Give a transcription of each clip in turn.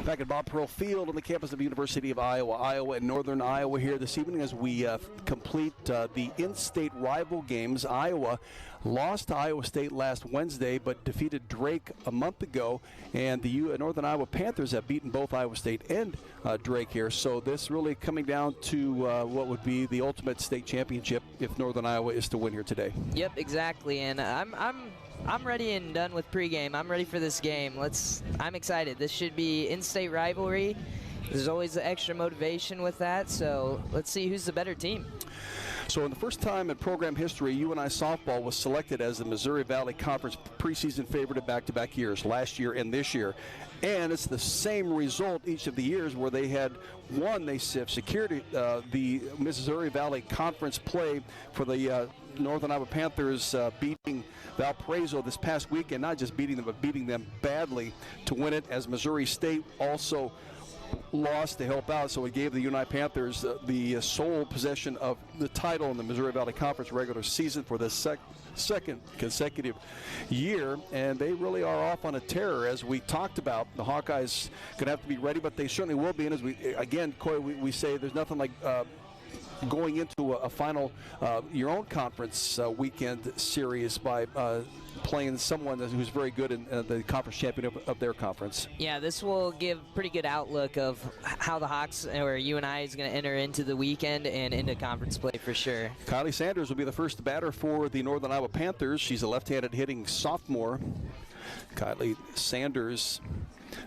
Back at Bob Pearl Field on the campus of the University of Iowa and Northern Iowa here this evening as we complete the in-state rival games. Iowa lost to Iowa State last Wednesday but defeated Drake a month ago, and the Northern Iowa Panthers have beaten both Iowa State and Drake here. So this really coming down to what would be the ultimate state championship if Northern Iowa is to win here today. Yep, exactly, and I'm ready and done with pregame. I'm ready for this game. I'm excited. This should be in-state rivalry. There's always the extra motivation with that, so let's see who's the better team. So in the first time in program history, UNI softball was selected as the Missouri Valley Conference preseason favorite of back-to-back years, last year and this year. And it's the same result each of the years where they had won. They have secured the Missouri Valley Conference play for the Northern Iowa Panthers, beating Valparaiso this past weekend. Not just beating them, but beating them badly to win it, as Missouri State also lost to help out, so it gave the UNI Panthers the sole possession of the title in the Missouri Valley Conference regular season for the second consecutive year, and they really are off on a tear. As we talked about, the Hawkeyes going to have to be ready, but they certainly will be. And as we say, there's nothing like going into a final your own conference weekend series by playing someone who's very good in the conference champion of their conference. Yeah, this will give pretty good outlook of how the Hawks or UNI is going to enter into the weekend and into conference play for sure. Kylie Sanders will be the first batter for the Northern Iowa Panthers. She's a left-handed hitting sophomore. Kylie Sanders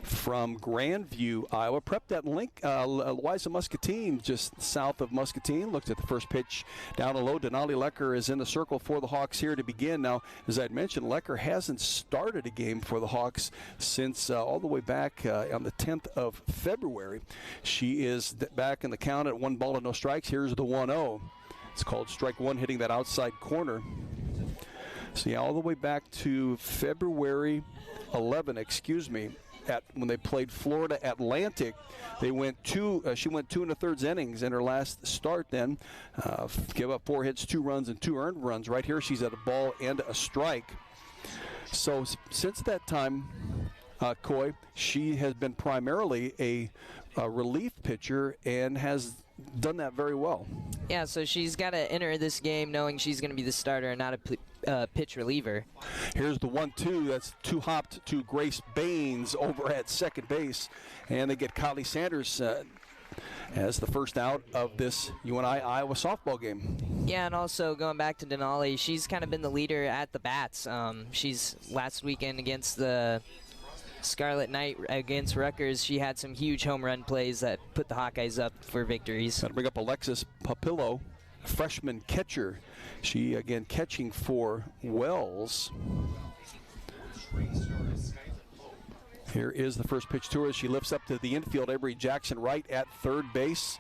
from Grandview, Iowa. Prepped at Liza Muscatine, just south of Muscatine. Looked at the first pitch down low. Denali Lecker is in the circle for the Hawks here to begin. Now, as I'd mentioned, Lecker hasn't started a game for the Hawks since all the way back on the 10th of February. She is back in the count at 1 ball and no strikes. Here's the 1-0. It's called strike one, hitting that outside corner. So, yeah, all the way back to February 11, when they played Florida Atlantic. They went she went 2 1/3 innings in her last start then. Give up 4 hits, 2 runs, and 2 earned runs. Right here she's at a ball and a strike. So since that time, Coy, she has been primarily a relief pitcher and has done that very well. Yeah, so she's got to enter this game knowing she's going to be the starter and not a pitch reliever. Here's the 1-2. That's 2-hopped to Grace Baines over at second base. And they get Kylie Sanders as the first out of this UNI Iowa softball game. Yeah, and also going back to Denali, she's kind of been the leader at the bats. She's last weekend against the Scarlet Knight against Rutgers, she had some huge home run plays that put the Hawkeyes up for victories. Got to bring up Alexis Papillo, freshman catcher. She again catching for Wells. Here is the first pitch to her. She lifts up to the infield. Avery Jackson right at third base.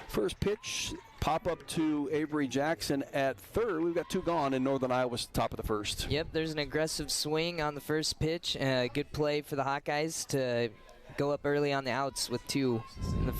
First pitch, pop up to Avery Jackson at third. We've got 2 gone in Northern Iowa's top of the first. Yep, there's an aggressive swing on the first pitch. Good play for the Hawkeyes to go up early on the outs with 2 in the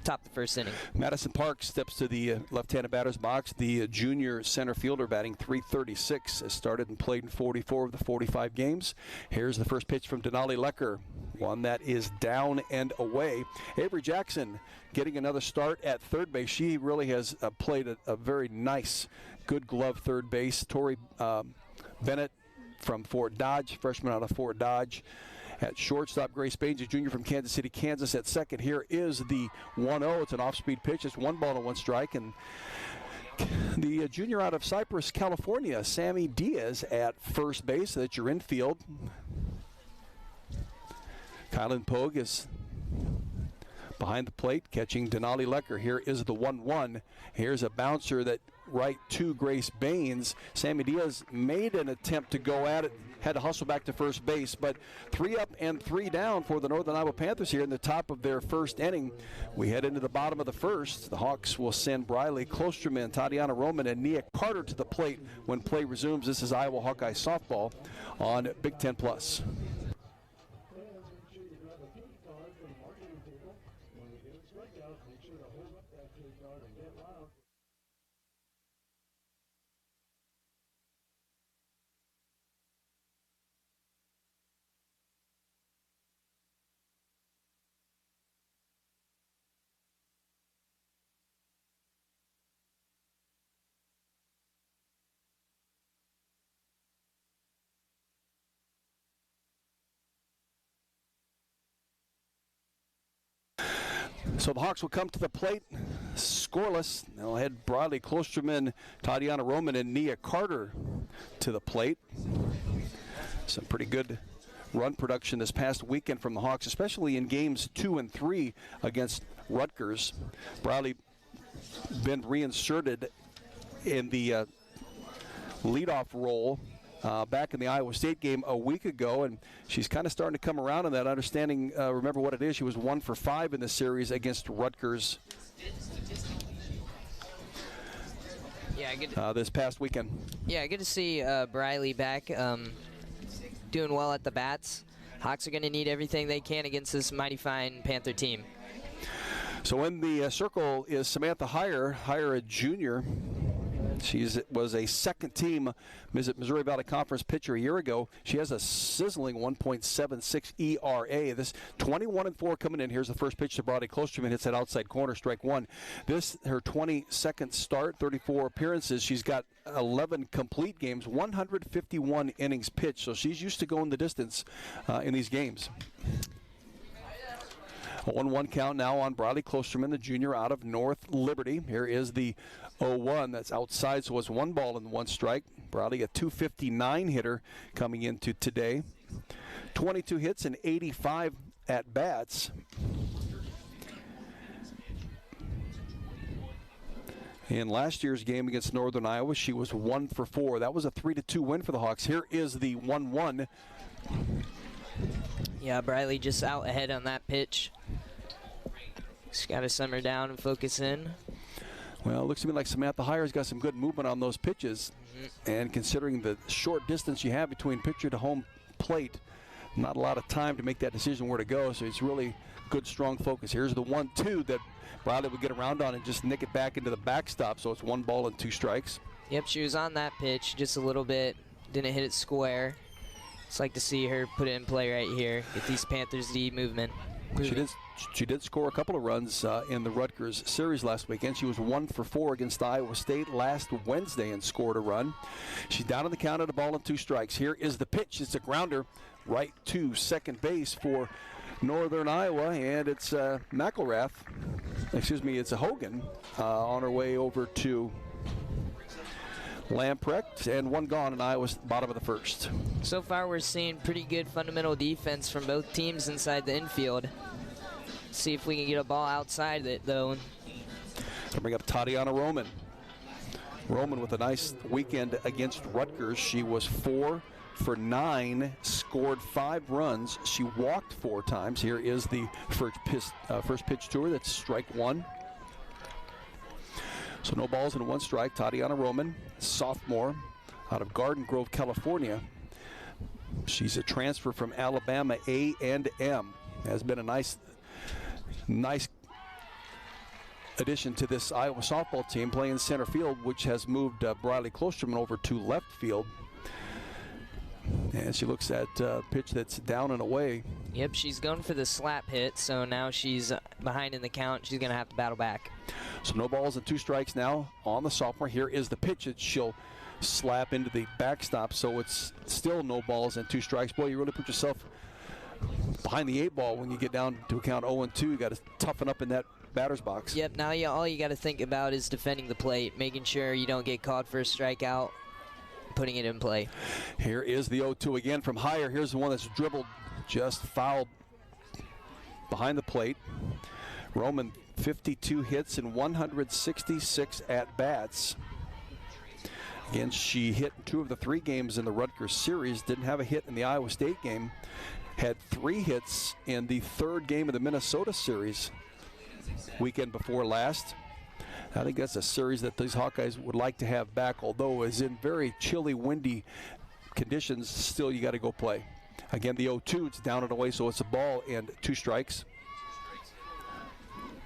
top of the first inning. Madison Park steps to the left-handed batter's box. The junior center fielder batting .336 has started and played in 44 of the 45 games. Here's the first pitch from Denali Lecker. One that is down and away. Avery Jackson getting another start at third base. She really has played a very nice, good glove third base. Tori Bennett from Fort Dodge, freshman out of Fort Dodge. At shortstop, Grace Baines, a junior from Kansas City, Kansas. At second, here is the 1-0. It's an off-speed pitch. It's 1 ball and 1 strike. And the junior out of Cypress, California, Sammy Diaz at first base. That's your infield. Kylan Pogue is behind the plate, catching Denali Lecker. Here is the 1-1. Here's a bouncer that right to Grace Baines. Sammy Diaz made an attempt to go at it, had to hustle back to first base, but 3 up and 3 down for the Northern Iowa Panthers here in the top of their first inning. We head into the bottom of the first. The Hawks will send Briley Klosterman, Tatiana Roman, and Nia Carter to the plate when play resumes. This is Iowa Hawkeye softball on Big Ten Plus. So the Hawks will come to the plate scoreless. They'll head Bradley Klosterman, Tatiana Roman, and Nia Carter to the plate. Some pretty good run production this past weekend from the Hawks, especially in games 2 and 3 against Rutgers. Bradley been reinserted in the leadoff role back in the Iowa State game a week ago, and she's kind of starting to come around on that, understanding, remember what it is, she was 1 for 5 in the series against Rutgers this past weekend. Yeah, good to see Briley back doing well at the bats. Hawks are going to need everything they can against this mighty fine Panther team. So in the circle is Samantha Heyer, a junior. She was a second-team Missouri Valley Conference pitcher a year ago. She has a sizzling 1.76 ERA. This 21-4 coming in. Here's the first pitch to Bradley Klosterman. Hits that outside corner, strike one. This her 22nd start, 34 appearances. She's got 11 complete games, 151 innings pitched. So she's used to going the distance in these games. A 1-1 count now on Bradley Klosterman, the junior out of North Liberty. Here is the 0-1. That's outside, so it's 1 ball and 1 strike. Bradley, a .259 hitter coming into today. 22 hits and 85 at-bats. In last year's game against Northern Iowa, she was 1 for 4. That was a 3-2 win for the Hawks. Here is the 1-1. Yeah, Briley just out ahead on that pitch. Just got to simmer down and focus in. Well, it looks to me like Samantha Heyer's got some good movement on those pitches. And considering the short distance you have between pitcher to home plate, not a lot of time to make that decision where to go. So it's really good, strong focus. Here's the 1-2 that Bradley would get around on and just nick it back into the backstop. So it's 1 ball and 2 strikes. Yep, she was on that pitch just a little bit. Didn't hit it square. It's like to see her put it in play right here. Get these Panthers D movement. She did score a couple of runs in the Rutgers series last weekend. She was 1 for 4 against Iowa State last Wednesday and scored a run. She's down on the count at a ball and 2 strikes. Here is the pitch. It's a grounder right to second base for Northern Iowa, and it's McElrath. Excuse me, it's a Hogan on her way over to Lamprecht, and 1 gone in Iowa's bottom of the first. So far we're seeing pretty good fundamental defense from both teams inside the infield. See if we can get a ball outside it though. I'll bring up Tatiana Roman. Roman with a nice weekend against Rutgers. She was 4 for 9, scored 5 runs. She walked 4 times. Here is the first pitch to her. That's strike 1. So no balls and 1 strike. Tatiana Roman, sophomore out of Garden Grove, California. She's a transfer from Alabama A&M. Has been a nice addition to this Iowa softball team, playing center field, which has moved Bradley Klosterman over to left field. And she looks at a pitch that's down and away. Yep, she's going for the slap hit, so now she's behind in the count. She's going to have to battle back. So no balls and 2 strikes now on the sophomore. Here is the pitch that she'll slap into the backstop, so it's still no balls and 2 strikes. Boy, you really put yourself behind the 8 ball when you get down to a count 0-2. You got to toughen up in that batter's box. Yep, now all you got to think about is defending the plate, making sure you don't get called for a strikeout, putting it in play. Here is the 0-2 again from Heyer. Here's the one that's dribbled, just fouled behind the plate. Roman, 52 hits and 166 at-bats. Again, she hit 2 of the 3 games in the Rutgers series. Didn't have a hit in the Iowa State game. Had 3 hits in the 3rd game of the Minnesota series weekend before last. I think that's a series that these Hawkeyes would like to have back, although it's in very chilly, windy conditions. Still, you got to go play. Again, the 0-2, it's down and away, so it's a ball and 2 strikes.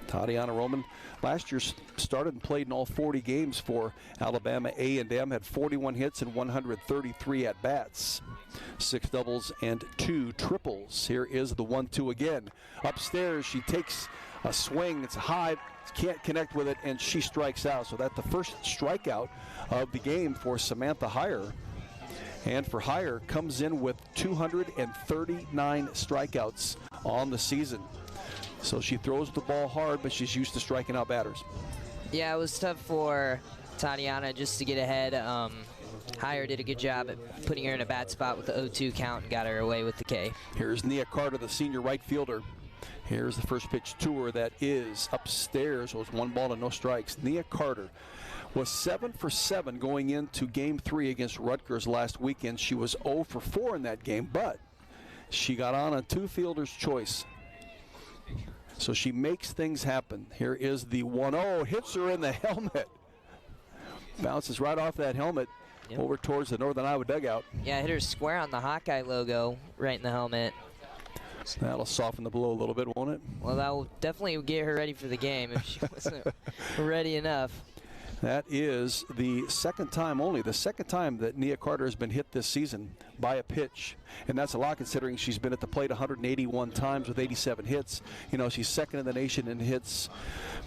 Tatiana Roman last year started and played in all 40 games for Alabama A&M, had 41 hits and 133 at-bats. 6 doubles and 2 triples. Here is the 1-2 again. Upstairs, she takes a swing. It's high, can't connect with it, and she strikes out. So that's the first strikeout of the game for Samantha Heyer. And for Heyer, comes in with 239 strikeouts on the season. So she throws the ball hard, but she's used to striking out batters. Yeah, it was tough for Tatiana just to get ahead. Heyer did a good job at putting her in a bad spot with the 0-2 count and got her away with the K. Here's Nia Carter, the senior right fielder. Here's the first pitch to her that is upstairs. It was 1 ball and no strikes. Nia Carter was 7 for 7 going into Game 3 against Rutgers last weekend. She was 0 for 4 in that game, but she got on a 2 fielder's choice. So she makes things happen. Here is the 1-0, hits her in the helmet. Bounces right off that helmet over towards the Northern Iowa dugout. Yeah, hit her square on the Hawkeye logo right in the helmet. That'll soften the blow a little bit, won't it? Well, that will definitely get her ready for the game if she wasn't ready enough. That is the second time that Nia Carter has been hit this season by a pitch. And that's a lot considering she's been at the plate 181 times with 87 hits. You know, she's second in the nation in hits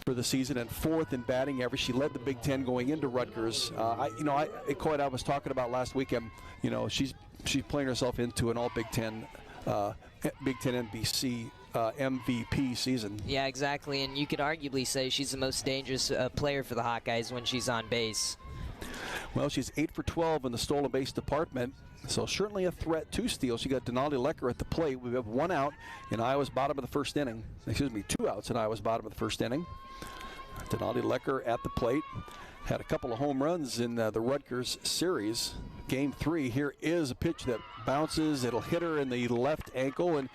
for the season and 4th in batting average. She led the Big Ten going into Rutgers. I was talking about last weekend, you know, she's playing herself into an all Big Ten NBC MVP season. Yeah, exactly, and you could arguably say she's the most dangerous player for the Hawkeyes when she's on base. Well, she's 8 for 12 in the stolen base department, so certainly a threat to steal. She got Denali Lecker at the plate. We have 1 out in Iowa's bottom of the first inning. 2 outs in Iowa's bottom of the first inning. Denali Lecker at the plate. Had a couple of home runs in the Rutgers series. Game 3, here is a pitch that bounces. It'll hit her in the left ankle, and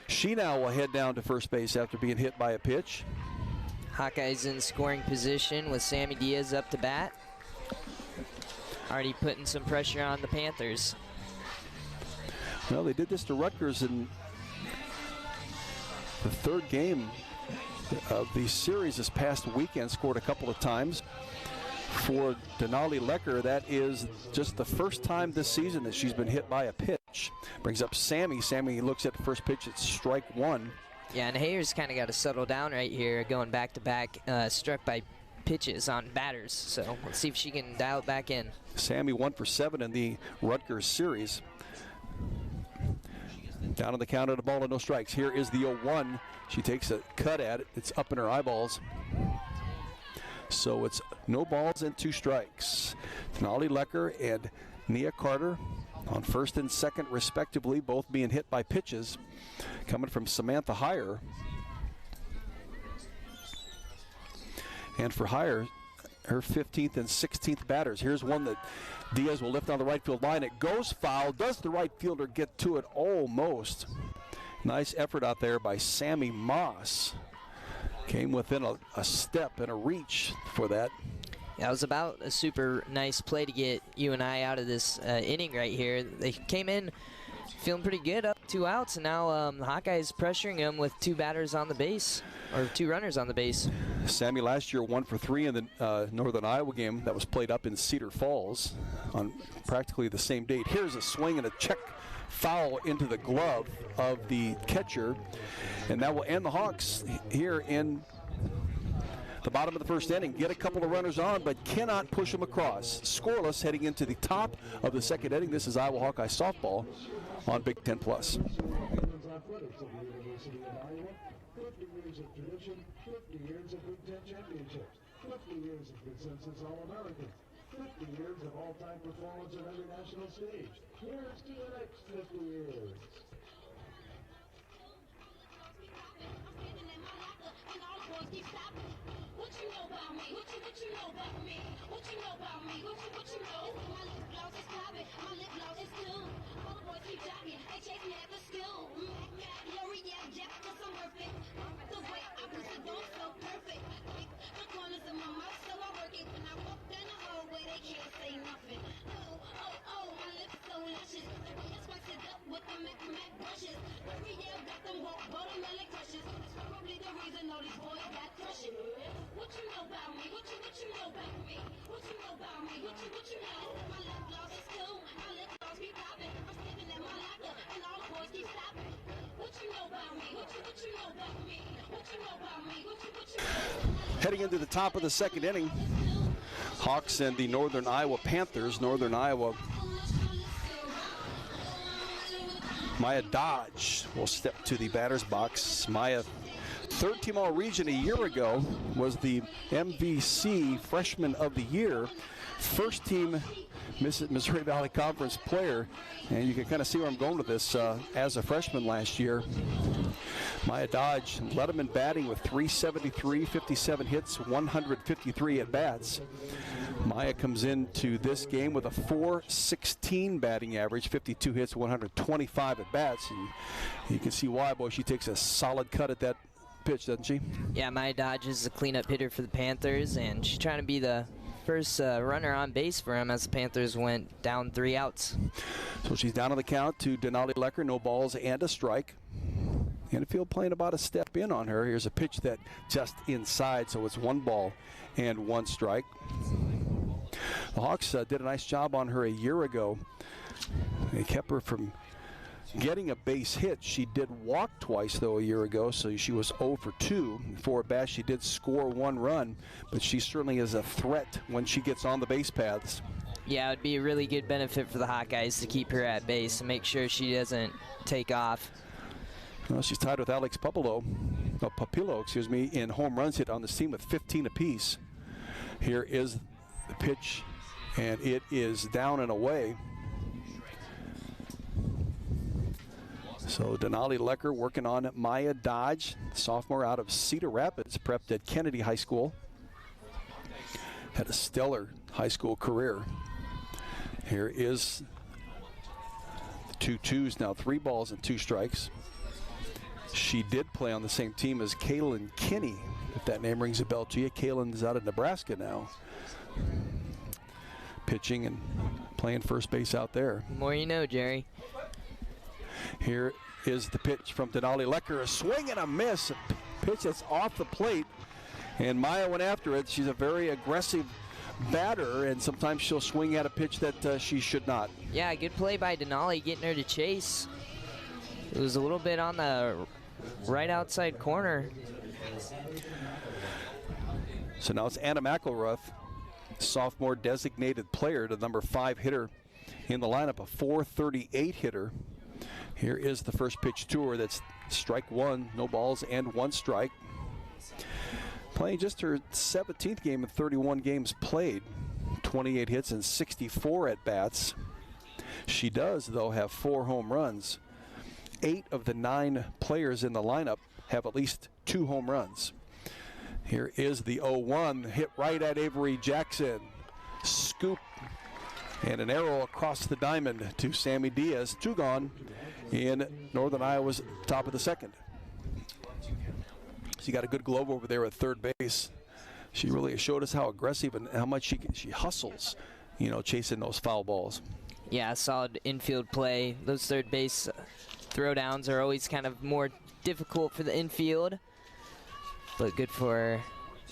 she now will head down to first base after being hit by a pitch. Hawkeyes in scoring position with Sammy Diaz up to bat. Already putting some pressure on the Panthers. Well, they did this to Rutgers in the 3rd game of the series this past weekend. Scored a couple of times. For Denali Lecker, that is just the first time this season that she's been hit by a pitch. Brings up Sammy. Sammy looks at the first pitch. It's strike 1. Yeah, and Hayer's kind of got to settle down right here, going back-to-back, struck by pitches on batters. So let's see if she can dial it back in. Sammy 1 for 7 in the Rutgers series. Down on the count at a ball and no strikes. Here is the 0-1. She takes a cut at it. It's up in her eyeballs. So it's no balls and 2 strikes. Denali Lecker and Nia Carter on first and second respectively, both being hit by pitches coming from Samantha Heyer. And for Heyer, her 15th and 16th batters. Here's one that Diaz will lift on the right field line. It goes foul. Does the right fielder get to it? Almost. Nice effort out there by Sammy Moss. Came within a step and a reach for that. Yeah, it was about a super nice play to get UNI out of this inning right here. They came in feeling pretty good, up 2 outs, and now the Hawkeyes pressuring them with 2 batters on the base, or 2 runners on the base. Sammy last year 1 for 3 in the Northern Iowa game that was played up in Cedar Falls on practically the same date. Here's a swing and a check foul into the glove of the catcher, and that will end the Hawks here in the bottom of the first inning. Get a couple of runners on, but cannot push them across. Scoreless heading into the top of the second inning. This is Iowa Hawkeye softball on Big Ten Plus. 50 years of tradition, 50 years of Big Ten championships, 50 years of consensus All-American, 50 years of all-time performance on every national stage. Here's to the next 50 years. What you know about me? What you know about me? What you know about me? What you know? My lip gloss is popping, my lip gloss is cool. All the boys keep jogging, they chase me after school. L'Oreal, Jeff, 'cause I'm worth it. The way I put the door so perfect. The corners of my mouth, so I work it. When I walk down the hallway, they can't say nothing. Oh, my lips so luscious. The way I spice it up with the Mac brushes. L'Oreal got them watermelon crushes. That's probably the reason all these boys got crushes. What you know about me? What you know about me? What you know about me? What you know? My lip gloss is cool. My lip gloss be popping. I'm standing in my locker and all the boys keep stopping. What you know about me? What you know about me? What you know about me? What you know? Heading into the top of the second inning, Hawks and the Northern Iowa Panthers. Northern Iowa, Maya Dodge will step to the batter's box. Maya Third team all region a year ago, was the MVC Freshman of the Year. First team Missouri Valley Conference player, and you can kind of see where I'm going with this. As a freshman last year, Maya Dodge led them in batting with 373, 57 hits, 153 at bats. Maya comes into this game with a 416 batting average, 52 hits, 125 at bats. And you can see why, boy. She takes a solid cut at that pitch, doesn't she? Yeah, Maya Dodge is a cleanup hitter for the Panthers, and she's trying to be the first runner on base for him as the Panthers went down 3 outs. So she's down on the count to Denali Lecker, no balls and a strike. Infield playing about a step in on her. Here's a pitch that just inside, so it's 1 ball and 1 strike. The Hawks did a nice job on her a year ago. They kept her from getting a base hit. She did walk twice, though, a year ago, so she was 0 for 2. 4 at bats, she did score 1 run, but she certainly is a threat when she gets on the base paths. Yeah, it would be a really good benefit for the Hawkeyes to keep her at base and make sure she doesn't take off. Well, she's tied with Alex Papillo, in home runs hit on this team with 15 apiece. Here is the pitch, and it is down and away. So Denali Lecker working on Maya Dodge, sophomore out of Cedar Rapids, prepped at Kennedy High School. Had a stellar high school career. Here is the 2-2s now, 3 balls and 2 strikes. She did play on the same team as Kaylin Kinney, if that name rings a bell to you. Kaylin's out of Nebraska now, pitching and playing first base out there. The more you know, Jerry. Here is the pitch from Denali Lecker, a swing and a miss, a pitch that's off the plate, and Maya went after it. She's a very aggressive batter, and sometimes she'll swing at a pitch that she should not. Yeah, good play by Denali getting her to chase. It was a little bit on the right outside corner. So now it's Anna McElruth, sophomore designated player, the number 5 hitter in the lineup, a 438 hitter. Here is the first pitch to her. That's strike 1, no balls and 1 strike. Playing just her 17th game in 31 games played, 28 hits and 64 at bats. She does, though, have 4 home runs. 8 of the 9 players in the lineup have at least 2 home runs. Here is the 0-1, hit right at Avery Jackson. Scoop and an arrow across the diamond to Sammy Diaz. 2 gone in Northern Iowa's top of the 2nd. She got a good glove over there at third base. She really showed us how aggressive and how much she hustles, chasing those foul balls. Yeah, solid infield play. Those third base throwdowns are always kind of more difficult for the infield, but good for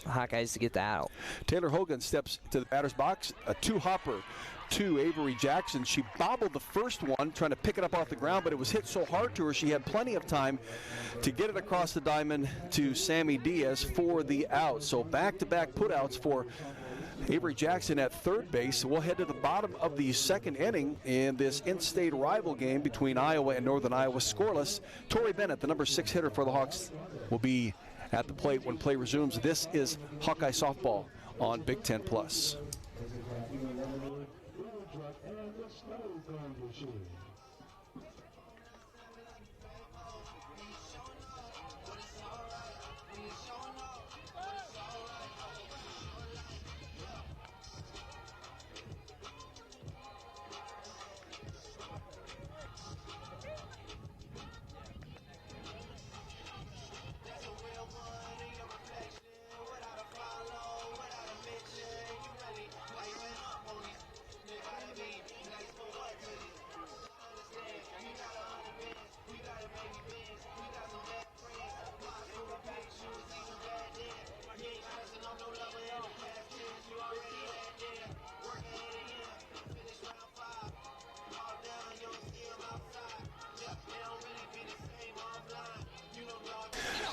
Hawkeyes to get that out. Taylor Hogan steps to the batter's box, a 2-hopper to Avery Jackson. She bobbled the first one, trying to pick it up off the ground, but it was hit so hard to her she had plenty of time to get it across the diamond to Sammy Diaz for the out. So back-to-back putouts for Avery Jackson at third base. We'll head to the bottom of the 2nd inning in this in-state rival game between Iowa and Northern Iowa, scoreless. Tori Bennett, the number 6 hitter for the Hawks, will be at the plate when play resumes. This is Hawkeye softball on Big Ten Plus.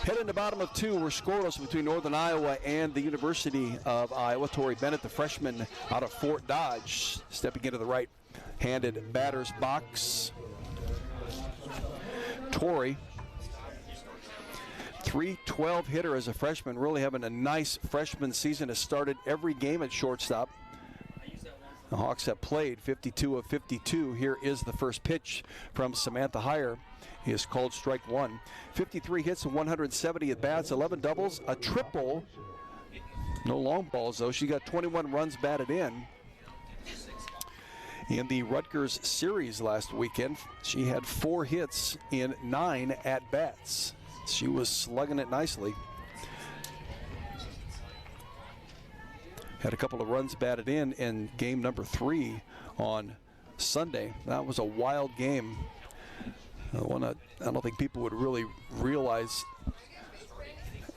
Heading to bottom of 2, we're scoreless between Northern Iowa and the University of Iowa. Tori Bennett, the freshman out of Fort Dodge, stepping into the right-handed batter's box. Tori, .312 hitter as a freshman, really having a nice freshman season. Has started every game at shortstop. The Hawks have played 52 of 52. Here is the first pitch from Samantha Heyer. He is called strike one. 53 hits and 170 at bats, 11 doubles, a triple. No long balls though. She got 21 runs batted in. In the Rutgers series last weekend, she had 4 hits in 9 at bats. She was slugging it nicely. Had a couple of runs batted in game number 3 on Sunday. That was a wild game. I don't think people would really realize,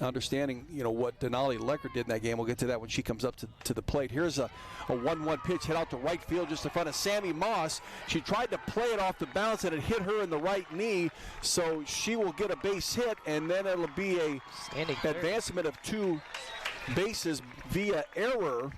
understanding, what Denali Lecker did in that game. We'll get to that when she comes up to the plate. Here's a 1-1 pitch hit out to right field just in front of Sammy Moss. She tried to play it off the bounce and it hit her in the right knee, so she will get a base hit, and then it'll be a advancement of 2 bases via error.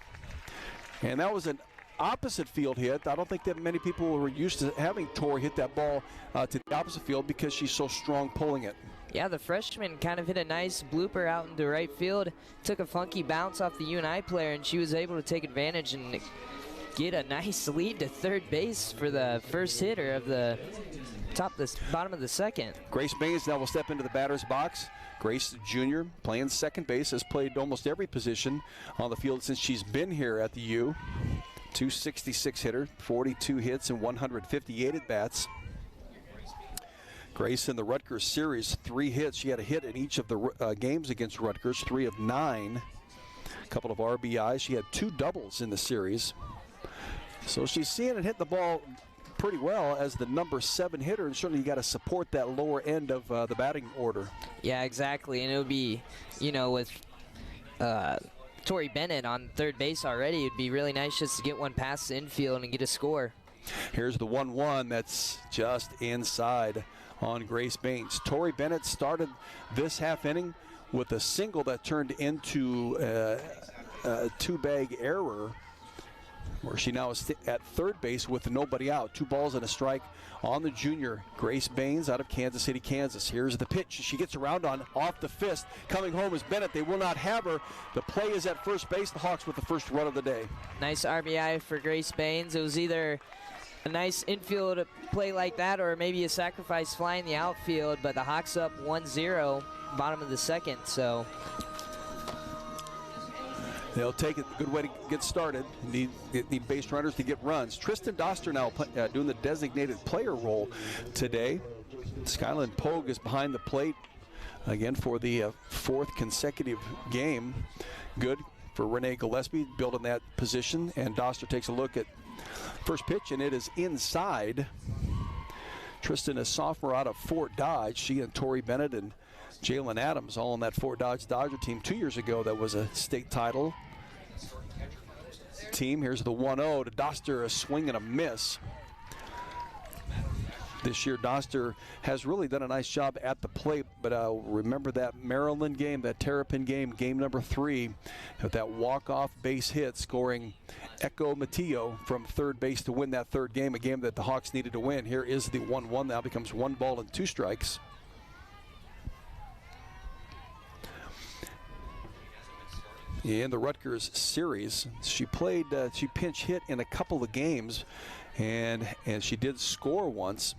And that was an opposite field hit. I don't think that many people were used to having Tori hit that ball to the opposite field because she's so strong pulling it. Yeah, the freshman kind of hit a nice blooper out into right field, took a funky bounce off the UNI player, and she was able to take advantage and get a nice lead to third base for the first hitter of the bottom of the second. Grace Baines now will step into the batter's box. Grace Jr. playing second base, has played almost every position on the field since she's been here at the U. 266 hitter, 42 hits and 158 at bats. Grace in the Rutgers series, 3 hits. She had a hit in each of the games against Rutgers, 3 of 9. A couple of RBIs. She had 2 doubles in the series. So she's seeing it hit the ball pretty well as the number 7 hitter, and certainly you got to support that lower end of the batting order. Yeah, exactly, and it would be, with Tori Bennett on third base already, it'd be really nice just to get one past the infield and get a score. Here's the 1-1 that's just inside on Grace Baines. Tori Bennett started this half inning with a single that turned into a 2-bag error, where she now is at third base with nobody out. 2 balls and a strike on the junior, Grace Baines, out of Kansas City, Kansas. Here's the pitch. She gets around on off the fist. Coming home is Bennett. They will not have her. The play is at first base. The Hawks with the first run of the day. Nice RBI for Grace Baines. It was either a nice infield play like that or maybe a sacrifice fly in the outfield, but the Hawks up 1-0, bottom of the second, so. They'll take it. Good way to get started. Need base runners to get runs. Tristan Doster now doing the designated player role today. Skyland Pogue is behind the plate again for the 4th consecutive game. Good for Renee Gillespie building that position. And Doster takes a look at first pitch, and it is inside. Tristan, a sophomore out of Fort Dodge. She and Tori Bennett and Jalen Adams all on that Fort Dodge Dodger team 2 years ago. That was a state title team. Here's the 1-0 to Doster, a swing and a miss. This year, Doster has really done a nice job at the plate, but remember that Maryland game, that Terrapin game, game number 3, with that walk-off base hit, scoring Echo Matillo from third base to win that third game, a game that the Hawks needed to win. Here is the 1-1, now becomes 1 ball and 2 strikes. In the Rutgers series, she pinch hit in a couple of games, and she did score once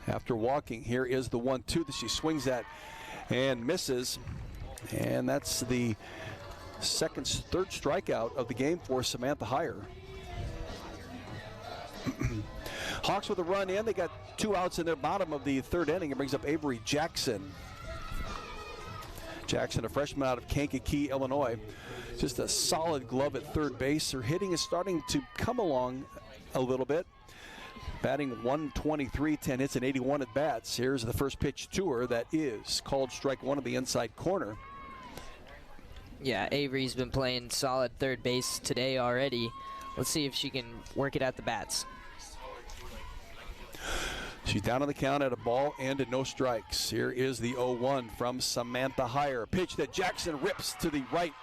after walking. Here is the 1-2 that she swings at and misses, and that's the third strikeout of the game for Samantha Heyer. Hawks with a run in. They got 2 outs in their bottom of the 3rd inning. It brings up Avery Jackson. Jackson, a freshman out of Kankakee, Illinois. Just a solid glove at third base. Her hitting is starting to come along a little bit. Batting 123, 10 hits and 81 at bats. Here's the first pitch to her that is called strike 1 of the inside corner. Yeah, Avery's been playing solid third base today already. Let's see if she can work it at the bats. She's down on the count at a ball and no strikes. Here is the 0-1 from Samantha Heyer. Pitch that Jackson rips to the right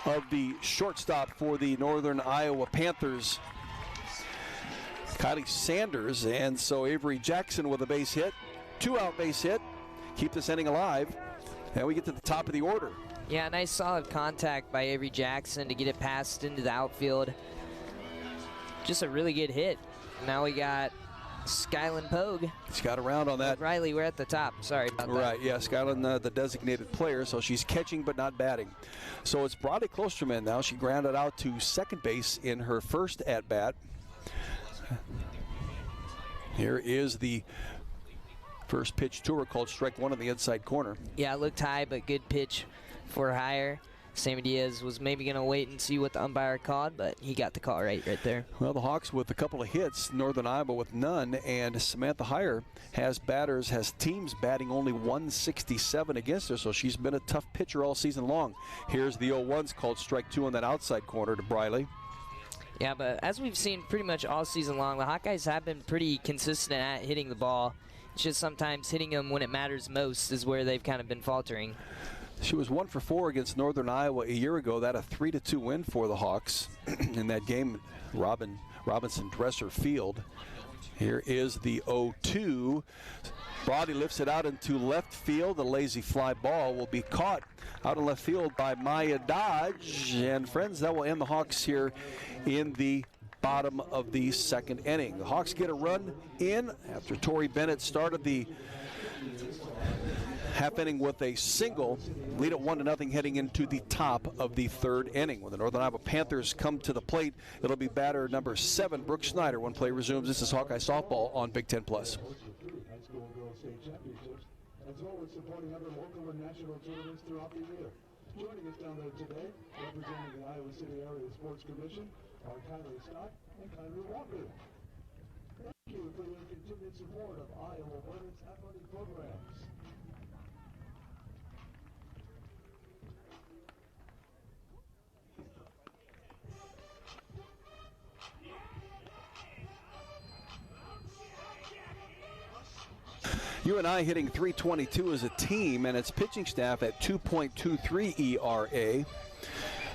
of the shortstop for the Northern Iowa Panthers, Kylie Sanders. And so Avery Jackson with a base hit, 2-out base hit, keep this inning alive. And we get to the top of the order. Yeah, nice solid contact by Avery Jackson to get it passed into the outfield. Just a really good hit. Now we got Skyland Pogue. He's got around on that. Riley, we're at the top. Sorry about that. Right, yeah, Skyland, the designated player, so she's catching but not batting. So it's Brodie Klosterman now. She grounded out to second base in her first at-bat. Here is the first pitch to her, called strike one on the inside corner. Yeah, it looked high, but good pitch for higher. Sammy Diaz was maybe going to wait and see what the umpire called, but he got the call right there. Well, the Hawks with a couple of hits, Northern Iowa with none, and Samantha Heyer has teams batting only 167 against her, so she's been a tough pitcher all season long. Here's the 0-1's called strike two on that outside corner to Briley. Yeah, but as we've seen pretty much all season long, the Hawkeyes have been pretty consistent at hitting the ball. It's just sometimes hitting them when it matters most is where they've kind of been faltering. She was 1 for 4 against Northern Iowa a year ago. That a 3-2 win for the Hawks in that game. Robinson Dresser Field. Here is the 0-2. Brodie lifts it out into left field. The lazy fly ball will be caught out in left field by Maya Dodge. And friends, that will end the Hawks here in the bottom of the second inning. The Hawks get a run in after Tori Bennett started the half inning with a single, lead at 1-0 heading into the top of the third inning. When the Northern Iowa Panthers come to the plate, it'll be batter number 7, Brooke Snyder, when play resumes. This is Hawkeye Softball on Big Ten Plus. High school girls state championships, as well as supporting other local and national tournaments throughout the year. Joining us down there today, representing the Iowa City Area Sports Commission, are Kylie Scott and Kylie Walker. Thank you for your continued support of Iowa women's athletic programs. UNI hitting .322 as a team, and its pitching staff at 2.23 ERA.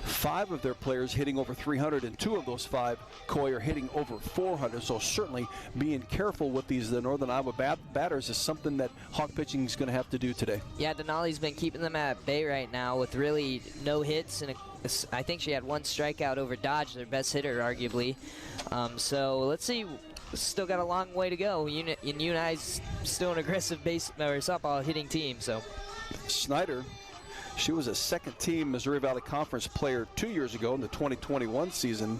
5 of their players hitting over 300, and 2 of those 5, Coy, are hitting over 400. So certainly being careful with the Northern Iowa batters is something that Hawk pitching is going to have to do today. Yeah, Denali's been keeping them at bay right now with really no hits, and I think she had 1 strikeout over Dodge, their best hitter, arguably. So let's see. Still got a long way to go. UNI's still an aggressive softball hitting team. So Snyder, she was a second-team Missouri Valley Conference player 2 years ago in the 2021 season,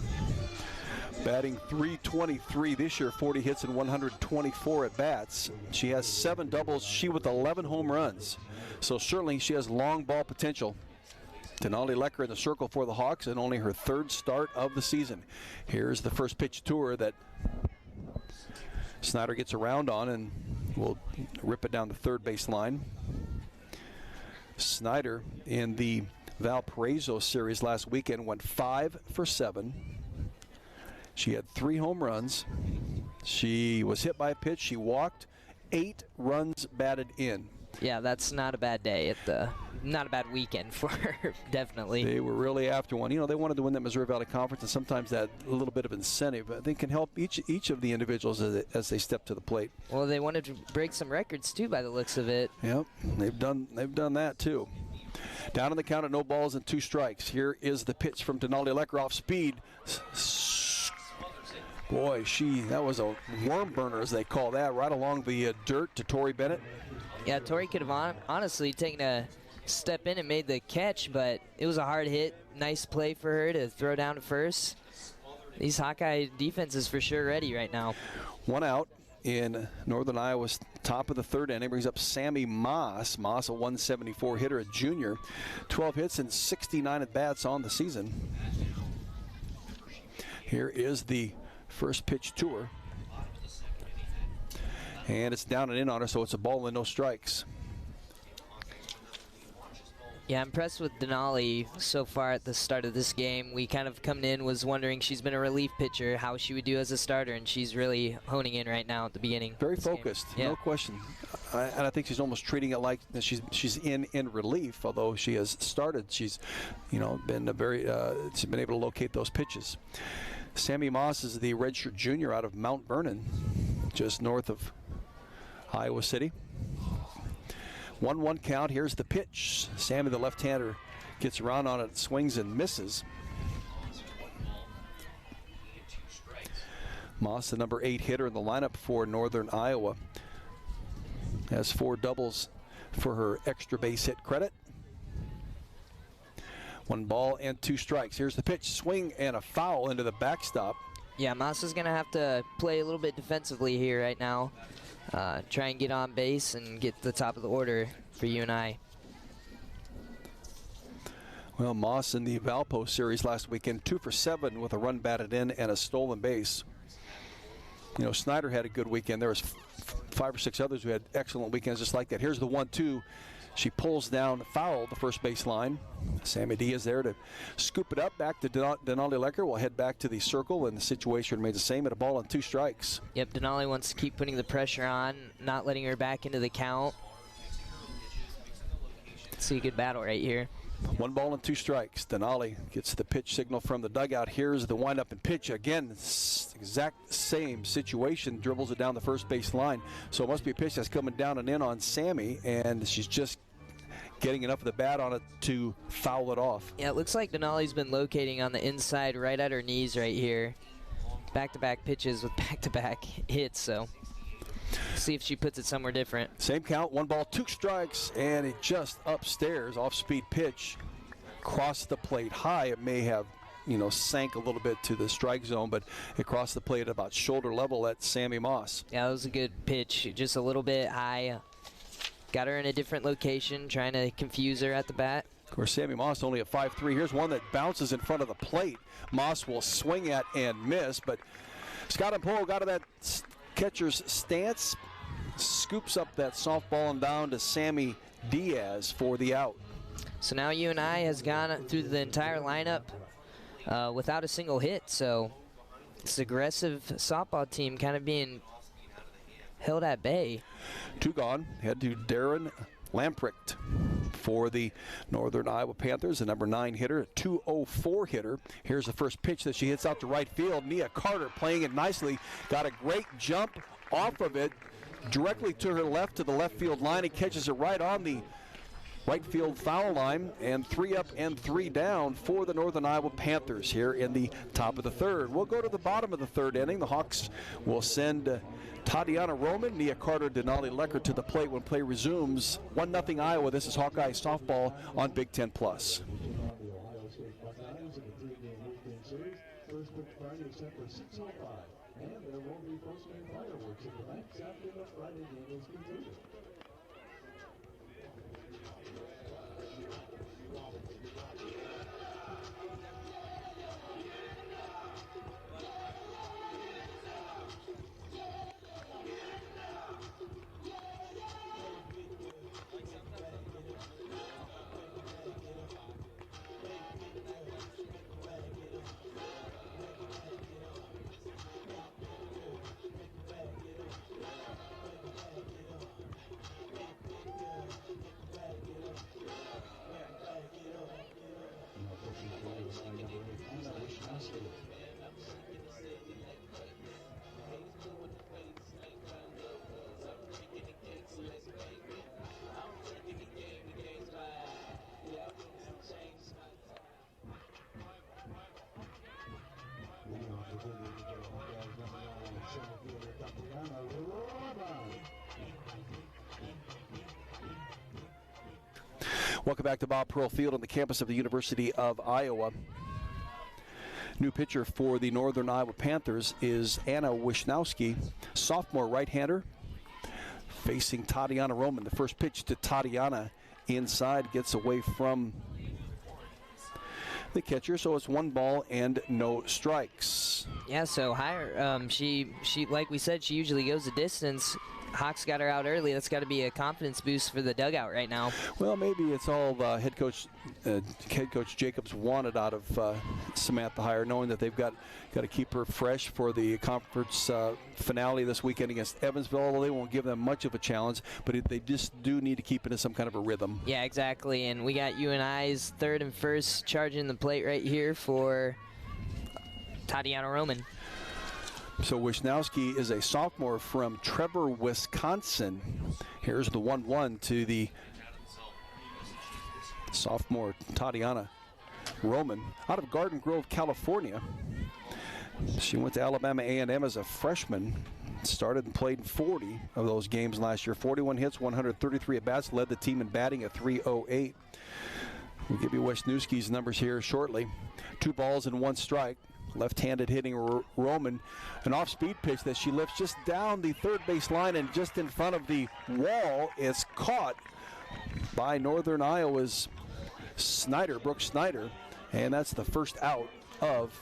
batting .323 this year, 40 hits and 124 at-bats. She has 7 doubles, she with 11 home runs. So certainly she has long ball potential. Denali Lecker in the circle for the Hawks, and only her 3rd start of the season. Here's the first pitch to her that Snyder gets around on, and will rip it down the third base line. Snyder in the Valparaiso series last weekend went 5 for 7. She had 3 home runs. She was hit by a pitch. She walked, 8 runs batted in. yeah, that's not a bad day not a bad weekend for her, definitely. They were really after one. You know, they wanted to win that Missouri Valley Conference, and sometimes that a little bit of incentive, I think, can help each of the individuals as they step to the plate. Well, they wanted to break some records too, by the looks of it. Yep, they've done that too. Down on the count at no balls and 2 strikes. Here is the pitch from Denali Lecker off speed. Boy, that was a worm burner, as they call that, right along the dirt to Tori Bennett. Yeah, Tori could have honestly taken a step in and made the catch, but it was a hard hit. Nice play for her to throw down to first. These Hawkeye defenses for sure ready right now. 1 out in Northern Iowa's top of the third inning. Brings up Sammy Moss. Moss, a 174 hitter, a junior. 12 hits and 69 at-bats on the season. Here is the first pitch to her. And it's down and in on her, so it's a ball and no strikes. Yeah, impressed with Denali so far at the start of this game. We kind of coming in was wondering, she's been a relief pitcher, how she would do as a starter, and she's really honing in right now at the beginning. Very focused, yeah. No question. And I think she's almost treating it like she's in relief, although she has started. She's, been she's been able to locate those pitches. Sammy Moss is the redshirt junior out of Mount Vernon, just north of Iowa City. 1-1 count. Here's the pitch. Sammy, the left-hander, gets around on it, swings and misses. Moss, the number 8 hitter in the lineup for Northern Iowa, has 4 doubles for her extra base hit credit. 1 ball and 2 strikes. Here's the pitch, swing and a foul into the backstop. Yeah, Moss is going to have to play a little bit defensively here right now. Try and get on base and get to the top of the order for UNI. Well, Moss in the Valpo series last weekend, 2 for 7 with a run batted in and a stolen base. You know, Snyder had a good weekend. There was 5 or 6 others who had excellent weekends just like that. Here's the 1-2. She pulls down foul the first base line. Sammy D is there to scoop it up. Back to Denali Lecker. We'll head back to the circle, and the situation remains the same at a ball and 2 strikes. Yep, Denali wants to keep putting the pressure on, not letting her back into the count. See a good battle right here. 1 ball and 2 strikes. Denali gets the pitch signal from the dugout. Here's the windup and pitch. Again, exact same situation. Dribbles it down the first base line. So it must be a pitch that's coming down and in on Sammy, and she's just getting enough of the bat on it to foul it off. Yeah, it looks like Denali's been locating on the inside right at her knees right here. Back-to-back pitches with back-to-back hits, so see if she puts it somewhere different. Same count, 1 ball, 2 strikes, and it just upstairs, off-speed pitch, crossed the plate high. It may have, you know, sank a little bit to the strike zone, but it crossed the plate at about shoulder level at Sammy Moss. Yeah, that was a good pitch, just a little bit high. Got her in a different location, trying to confuse her at the bat. Of course, Sammy Moss only at 5'3". Here's one that bounces in front of the plate. Moss will swing at and miss, but Scott and Poe got to that catcher's stance, scoops up that softball and down to Sammy Diaz for the out. So now UNI has gone through the entire lineup without a single hit, so this aggressive softball team kind of being held at bay. 2 gone. Head to Darren Lamprecht for the Northern Iowa Panthers, the number 9 hitter, a 204 hitter. Here's the first pitch that she hits out to right field. Nia Carter playing it nicely. Got a great jump off of it directly to her left to the left field line. He catches it right on the right field foul line, and 3 up and 3 down for the Northern Iowa Panthers here in the top of the 3rd. We'll go to the bottom of the 3rd inning. The Hawks will send Tatiana Roman, Nia Carter, Denali Lecker to the plate when play resumes. 1-0 Iowa. This is Hawkeye Softball on Big Ten Plus. The Ohio State Buckeyes in a 3-game weekend series. First pitch Friday set for 6:05, and there will be post-game fireworks at the banks after the Friday game is concluded. Welcome back to Bob Pearl Field on the campus of the University of Iowa. New pitcher for the Northern Iowa Panthers is Anna Wisnowski, sophomore right-hander, facing Tatiana Roman. The first pitch to Tatiana inside gets away from the catcher, so it's 1 ball and no strikes. Yeah, so higher. She like we said, she usually goes the distance. Hawks got her out early. That's got to be a confidence boost for the dugout right now. Well, maybe it's all head coach Jacobs wanted out of Samantha Heyer, knowing that they've got to keep her fresh for the conference finale this weekend against Evansville. Although they won't give them much of a challenge, but they just do need to keep it in some kind of a rhythm. Yeah, exactly. And we got UNI's 3rd and 1st charging the plate right here for Tatiana Roman. So Wisnowski is a sophomore from Trevor, Wisconsin. Here's the 1-1 to the Sophomore Tatiana Roman out of Garden Grove, California. She went to Alabama A&M as a freshman. Started and played in 40 of those games last year. 41 hits, 133 at-bats, led the team in batting at .308. We'll give you Wisniewski's numbers here shortly. 2 balls and 1 strike. Left-handed hitting Roman. An off-speed pitch that she lifts just down the third base line and just in front of the wall. Is caught by Northern Iowa's Brooke Snyder. And that's the first out of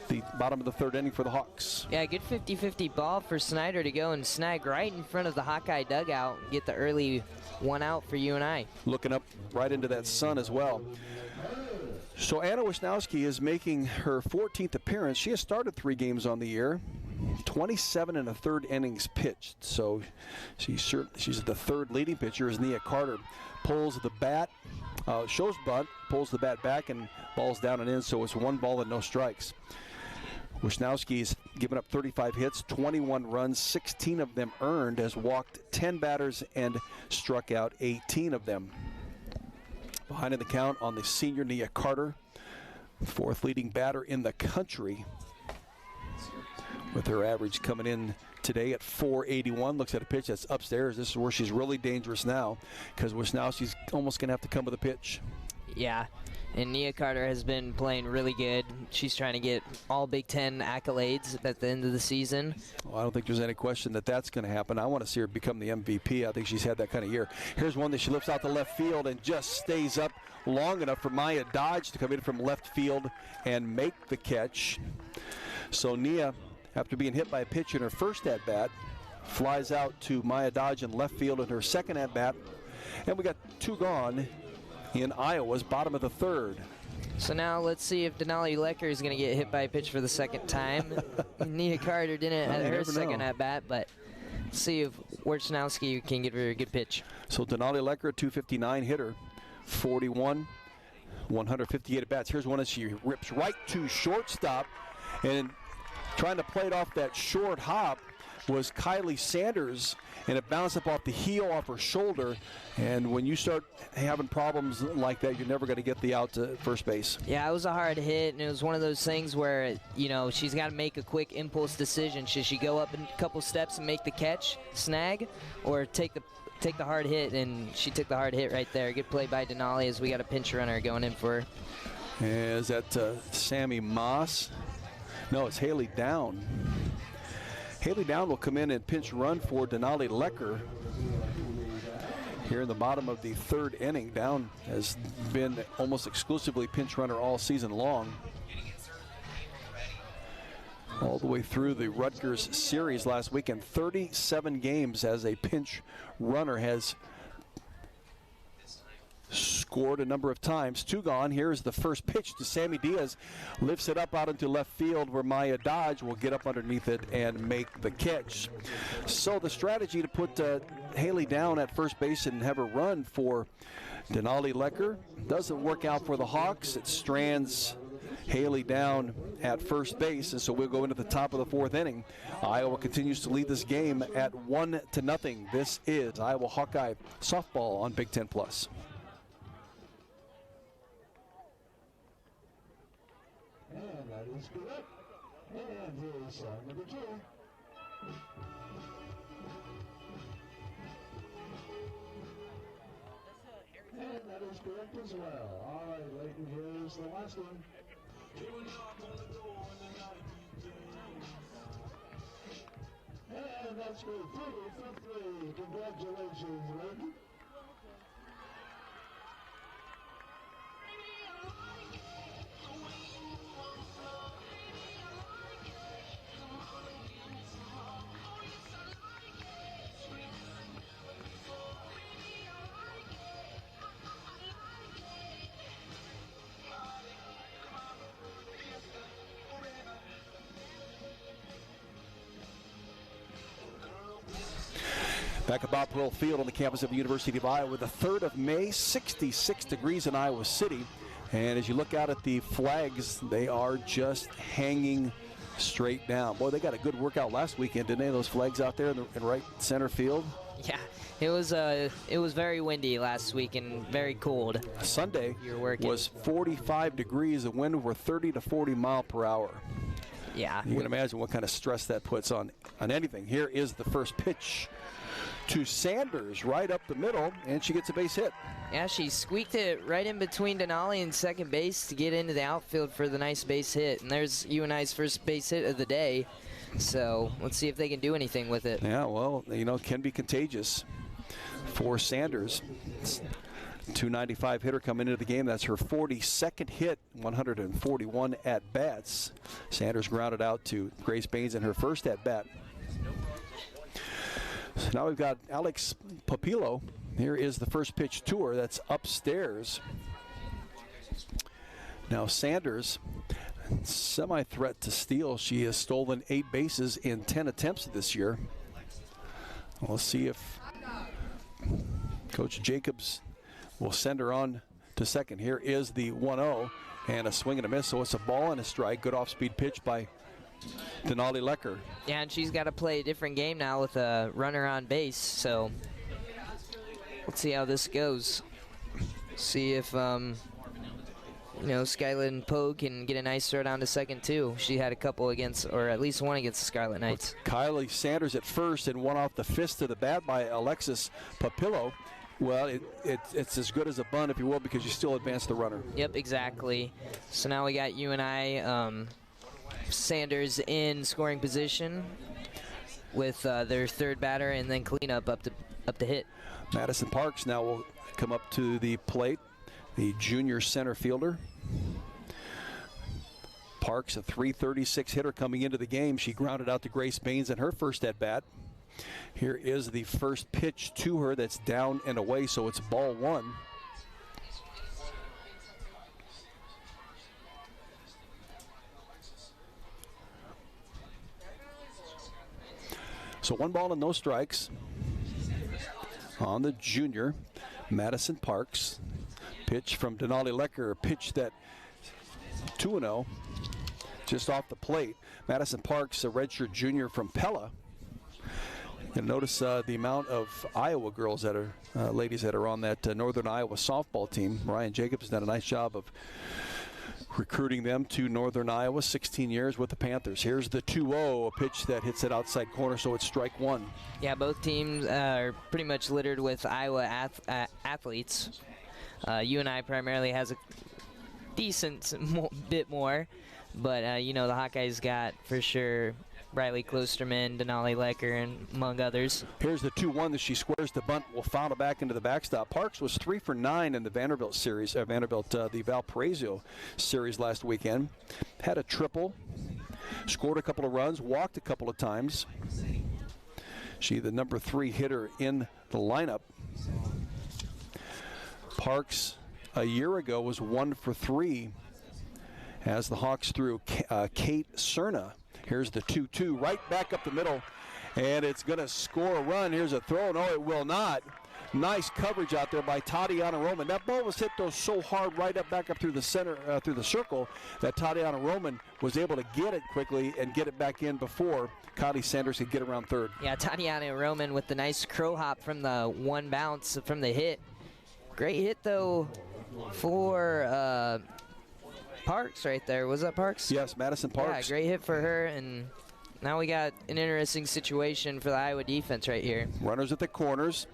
the bottom of the third inning for the Hawks. Yeah, good 50-50 ball for Snyder to go and snag right in front of the Hawkeye dugout and get the early 1 out for UNI. Looking up right into that sun as well. So Anna Wisniewski is making her 14th appearance. She has started 3 games on the year. 27 1/3 innings pitched. So she's the third leading pitcher as Nia Carter pulls the bat, shows bunt, pulls the bat back and balls down and in. So it's 1 ball and no strikes. Wisniewski's given up 35 hits, 21 runs, 16 of them earned, has walked 10 batters and struck out 18 of them. Behind in the count on the senior Nia Carter, 4th leading batter in the country, with her average coming in today at .481. Looks at a pitch that's upstairs. This is where she's really dangerous now, because Wisniewski's almost going to have to come with a pitch. Yeah, and Nia Carter has been playing really good. She's trying to get all Big Ten accolades at the end of the season. Well, I don't think there's any question that that's going to happen. I want to see her become the MVP. I think she's had that kind of year. Here's one that she lifts out to left field and just stays up long enough for Maya Dodge to come in from left field and make the catch. So Nia, after being hit by a pitch in her first at-bat, flies out to Maya Dodge in left field in her second at-bat. And we got 2 gone in Iowa's bottom of the third. So now let's see if Denali Lecker is going to get hit by a pitch for the second time. Nia Carter didn't at her second at-bat, but see if Wisniewski can give her a good pitch. So Denali Lecker, 259 hitter, 41, 158 at-bats. Here's one that she rips right to shortstop, and trying to play it off that short hop was Kylie Sanders, and it bounced up off the heel off her shoulder. And when you start having problems like that, you're never going to get the out to first base. Yeah, it was a hard hit, and it was one of those things where, you know, she's got to make a quick impulse decision. Should she go up a couple steps and make the catch, snag, or take the hard hit? And she took the hard hit right there. Good play by Denali as we got a pinch runner going in for her. Is that Sammy Moss? No, it's Haley Down. Haley Down will come in and pinch run for Denali Lecker. Here in the bottom of the third inning, Down has been almost exclusively pinch runner all season long. All the way through the Rutgers series last weekend, 37 games as a pinch runner, has scored a number of times. 2 gone. Here's the first pitch to Sammy Diaz. Lifts it up out into left field where Maya Dodge will get up underneath it and make the catch. So the strategy to put Haley Down at first base and have her run for Denali Lecker doesn't work out for the Hawks. It strands Haley Down at first base, and so we'll go into the top of the 4th inning. Iowa continues to lead this game at 1-0. This is Iowa Hawkeye softball on Big Ten Plus. And that is correct. And here is song number 2. And that is correct as well. All right, Leighton, here's the last one. And that's good. 3-5-3. Congratulations, Leighton. Back at Bob Pearl Field on the campus of the University of Iowa, the 3rd of May, 66 degrees in Iowa City. And as you look out at the flags, they are just hanging straight down. Boy, they got a good workout last weekend, didn't they? Those flags out there in right center field. Yeah, it was very windy last week and very cold. Sunday You're working. was 45 degrees. The wind were 30 to 40 mile per hour. Yeah. You can imagine what kind of stress that puts on anything. Here is the first pitch to Sanders, right up the middle, and she gets a base hit. Yeah, she squeaked it right in between Denali and second base to get into the outfield for the nice base hit. And there's UNI's first base hit of the day. So let's see if they can do anything with it. Yeah, well, you know, it can be contagious for Sanders. 295 hitter coming into the game. That's her 42nd hit, 141 at-bats. Sanders grounded out to Grace Baines in her first at-bat. So now we've got Alex Papillo. Here is the first pitch to her. That's upstairs. Now Sanders, semi-threat to steal. She has stolen 8 bases in 10 attempts this year. We'll see if Coach Jacobs will send her on to second. Here is the 1-0 and a swing and a miss. So it's a ball and a strike. Good off-speed pitch by Denali Lecker. Yeah, and she's got to play a different game now with a runner on base. So let's see how this goes. See if Skyland Poe can get a nice throw down to second too. She had a couple against, or at least one against the Scarlet Knights. Kylie Sanders at first and one off the fist of the bat by Alexis Papillo. Well, it's as good as a bunt, if you will, because you still advance the runner. Yep, exactly. So now we got UNI Sanders in scoring position with their third batter, and then cleanup up to hit. Madison Parks now will come up to the plate, the junior center fielder. Parks, a .336 hitter coming into the game. She grounded out to Grace Baines in her first at-bat. Here is the first pitch to her that's down and away, so it's ball one. So 1 ball and no strikes on the junior, Madison Parks. Pitch from Denali Lecker, a pitch that 2-0, just off the plate. Madison Parks, a redshirt junior from Pella. And notice the amount of Iowa girls that are, ladies that are on that Northern Iowa softball team. Ryan Jacobs has done a nice job of recruiting them to Northern Iowa, 16 years with the Panthers. Here's the 2-0, a pitch that hits it outside corner, so it's strike one. Yeah, both teams are pretty much littered with Iowa athletes. UNI primarily has a decent bit more, but the Hawkeyes got for sure Riley Klosterman, Denali Lecker, and among others. Here's the 2-1 that she squares the bunt, will foul it back into the backstop. Parks was 3 for 9 in the Vanderbilt series, the Valparaiso series last weekend. Had a triple, scored a couple of runs, walked a couple of times. She the number 3 hitter in the lineup. Parks a year ago was 1 for 3 as the Hawks threw Kate Cerna. Here's the 2-2 right back up the middle, and it's going to score a run. Here's a throw. No, it will not. Nice coverage out there by Tatiana Roman. That ball was hit though so hard right up back up through the center, through the circle, that Tatiana Roman was able to get it quickly and get it back in before Kylie Sanders could get around third. Yeah, Tatiana Roman with the nice crow hop from the one bounce from the hit. Great hit though for Parks right there. Was that Parks? Yes, Madison Parks. Yeah, great hit for her, and now we got an interesting situation for the Iowa defense right here. Runners at the corners.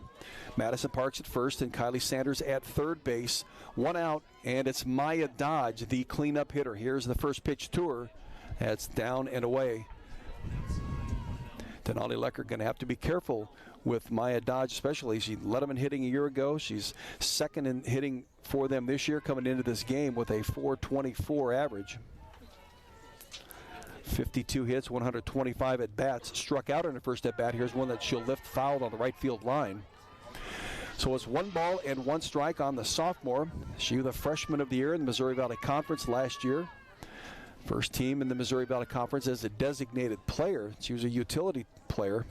Madison Parks at first and Kylie Sanders at third base. 1 out, and it's Maya Dodge, the cleanup hitter. Here's the first pitch to her. That's down and away. Denali Lecker going to have to be careful with Maya Dodge, especially. She led them in hitting a year ago. She's second in hitting for them this year, coming into this game with a .424 average. 52 hits, 125 at bats. Struck out in her first at bat. Here's one that she'll lift fouled on the right field line. So it's 1 ball and 1 strike on the sophomore. She was the freshman of the year in the Missouri Valley Conference last year. First team in the Missouri Valley Conference as a designated player. She was a utility player.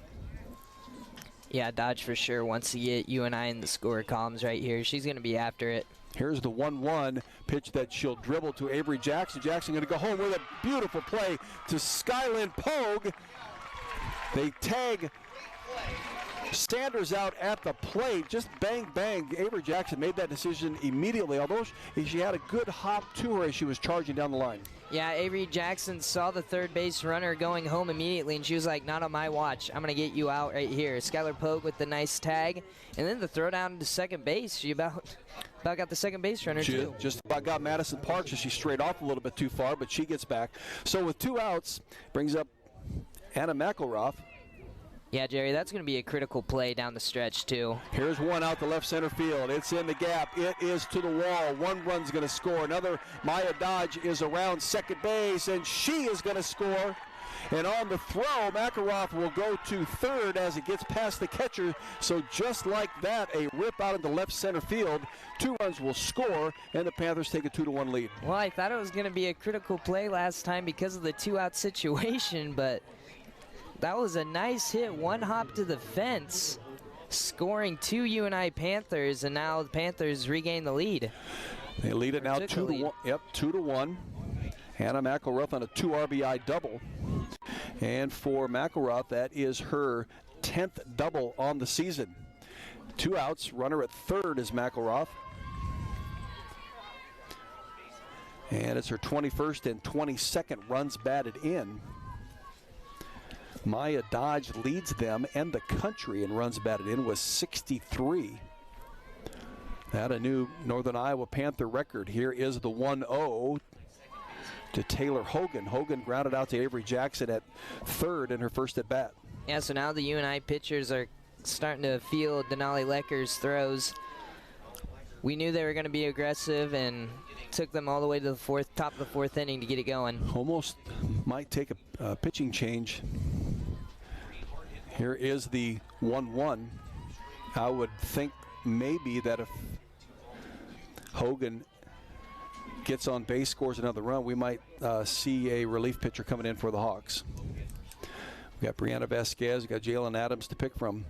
Yeah, Dodge for sure wants to get UNI in the score columns right here. She's going to be after it. Here's the 1-1 pitch that she'll dribble to Avery Jackson. Jackson going to go home with a beautiful play to Skyland Pogue. They tag Sanders out at the plate, just bang, bang. Avery Jackson made that decision immediately, although she had a good hop to her as she was charging down the line. Yeah, Avery Jackson saw the third base runner going home immediately, and she was like, not on my watch. I'm going to get you out right here. Skylar Pogue with the nice tag, and then the throw down to second base. She about got the second base runner, She too. just about got Madison Parks, and she strayed off a little bit too far, but she gets back. So with 2 outs, brings up Anna McElroth. Yeah, Jerry, that's going to be a critical play down the stretch, too. Here's one out to left center field. It's in the gap. It is to the wall. One run's going to score. Another, Maya Dodge is around second base, and she is going to score. And on the throw, McElroth will go to third as it gets past the catcher. So just like that, a rip out into left center field. 2 runs will score, and the Panthers take a 2-1 lead. Well, I thought it was going to be a critical play last time because of the 2-out situation, but that was a nice hit. One hop to the fence, scoring 2 UNI Panthers, and now the Panthers regain the lead. They lead it now 2-1. Yep, 2-1. Hannah McElroth on a 2 RBI double. And for McElroth, that is her 10th double on the season. 2 outs, runner at third is McElroth. And it's her 21st and 22nd runs batted in. Maya Dodge leads them and the country in runs batted in with 63. That a new Northern Iowa Panther record. Here is the 1-0 to Taylor Hogan. Hogan grounded out to Avery Jackson at third in her first at bat. Yeah, so now the UNI pitchers are starting to feel Denali Lecker's throws. We knew they were going to be aggressive and took them all the way to the top of the fourth inning to get it going. Almost might take a pitching change. Here is the 1-1. I would think maybe that if Hogan gets on base, scores another run, we might see a relief pitcher coming in for the Hawks. We got Brianna Vasquez, we got Jalen Adams to pick from.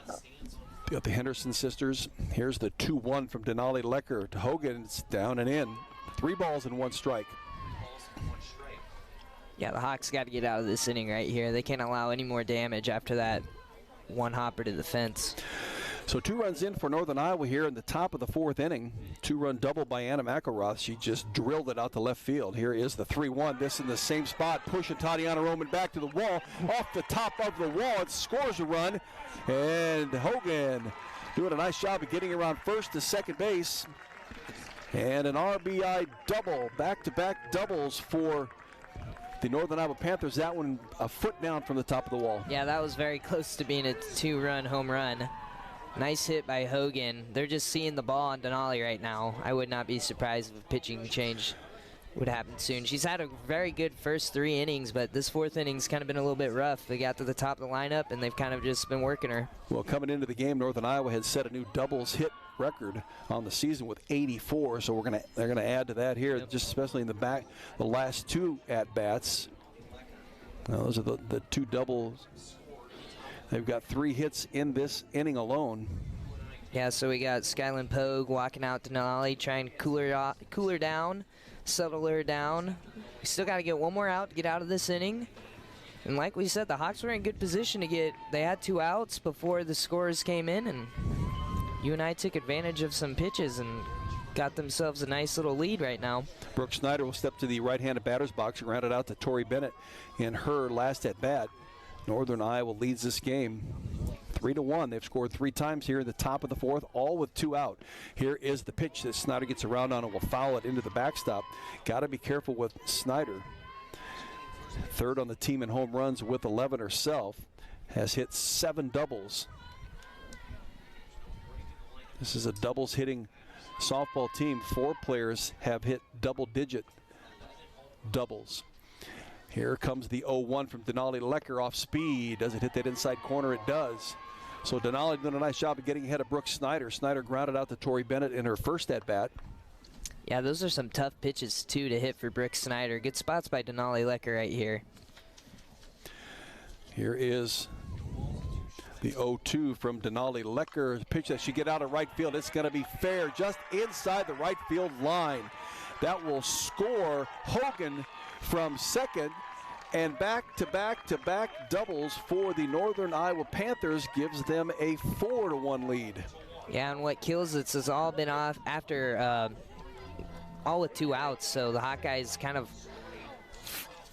We got the Henderson sisters. Here's the 2-1 from Denali Lecker to Hogan. It's down and in. 3 balls and 1 strike. Yeah, the Hawks got to get out of this inning right here. They can't allow any more damage after that 1 hopper to the fence. So 2 runs in for Northern Iowa here in the top of the 4th inning. 2-run double by Anna McElroth. She just drilled it out to left field. Here is the 3-1. This in the same spot. Pushing Tatiana Roman back to the wall. Off the top of the wall. It scores a run. And Hogan doing a nice job of getting around first to second base. And an RBI double. Back-to-back doubles for the Northern Iowa Panthers. That one a foot down from the top of the wall. Yeah, that was very close to being a 2-run home run. Nice hit by Hogan. They're just seeing the ball on Denali right now. I would not be surprised if a pitching change would happen soon. She's had a very good first 3 innings, but this 4th inning's kind of been a little bit rough. They got to the top of the lineup, and they've kind of just been working her. Well, coming into the game, Northern Iowa had set a new doubles hit record on the season with 84, so they're gonna add to that here, just especially in the last 2 at-bats. Well, those are the 2 doubles. They've got 3 hits in this inning alone. Yeah, so we got Skyland Pogue walking out to Denali, trying to cool her down, settle her down. We still got to get 1 more out to get out of this inning. And like we said, the Hawks were in good position to they had 2 outs before the scorers came in, and UNI took advantage of some pitches and got themselves a nice little lead right now. Brooke Snyder will step to the right-handed batter's box and ground it out to Tori Bennett in her last at-bat. Northern Iowa leads this game 3-1. They've scored 3 times here in the top of the 4th, all with 2 out. Here is the pitch that Snyder gets around on and will foul it into the backstop. Got to be careful with Snyder. 3rd on the team in home runs with 11 herself. Has hit 7 doubles. This is a doubles hitting softball team. 4 players have hit double-digit doubles. Here comes the 0-1 from Denali Lecker off speed. Does it hit that inside corner? It does. So Denali doing a nice job of getting ahead of Brooke Snyder. Snyder grounded out to Tori Bennett in her first at-bat. Yeah, those are some tough pitches, too, to hit for Brooke Snyder. Good spots by Denali Lecker right here. Here is the 0-2 from Denali Lecker. Pitch that she get out of right field. It's going to be fair, just inside the right field line. That will score Hogan from second, And back-to-back-to-back doubles for the Northern Iowa Panthers gives them a 4-1 lead. Yeah, and what kills it is all been off after all with 2 outs, so the Hawkeyes kind of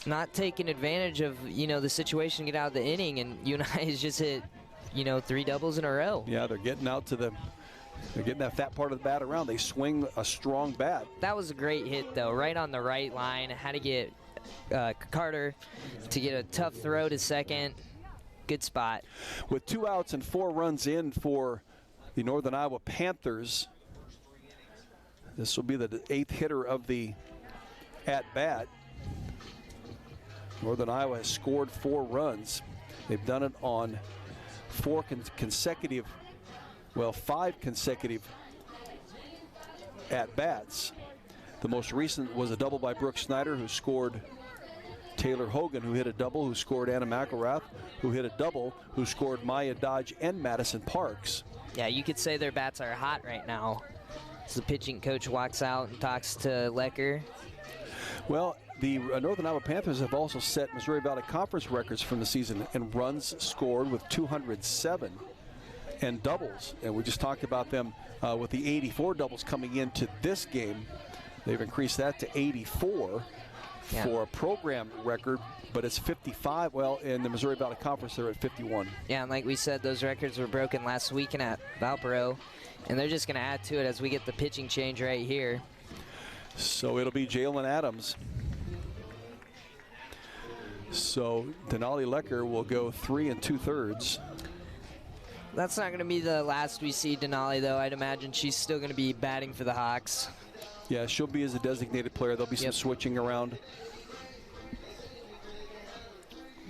not taking advantage of, the situation to get out of the inning, and UNI has just hit, 3 doubles in a row. Yeah, they're getting out to they're getting that fat part of the bat around. They swing a strong bat. That was a great hit, though, right on the right line. Had to get Carter to get a tough throw to second. Good spot. With 2 outs and 4 runs in for the Northern Iowa Panthers, this will be the 8th hitter of the at-bat. Northern Iowa has scored 4 runs. They've done it on 5 consecutive at-bats. The most recent was a double by Brooke Snyder, who scored Taylor Hogan, who hit a double, who scored Anna McElrath, who hit a double, who scored Maya Dodge and Madison Parks. Yeah, you could say their bats are hot right now. As the pitching coach walks out and talks to Lecker. Well, the Northern Iowa Panthers have also set Missouri Valley Conference records from the season in runs scored with 207 and doubles. And we just talked about them with the 84 doubles coming into this game. They've increased that to 84 for a program record, but it's 55. Well, in the Missouri Valley Conference, they're at 51. Yeah, and like we said, those records were broken last weekend at Valparaiso, and they're just going to add to it as we get the pitching change right here. So it'll be Jalen Adams. So Denali Lecker will go 3 2/3. That's not going to be the last we see Denali, though. I'd imagine she's still going to be batting for the Hawks. Yeah, she'll be as a designated player. There'll be some switching around.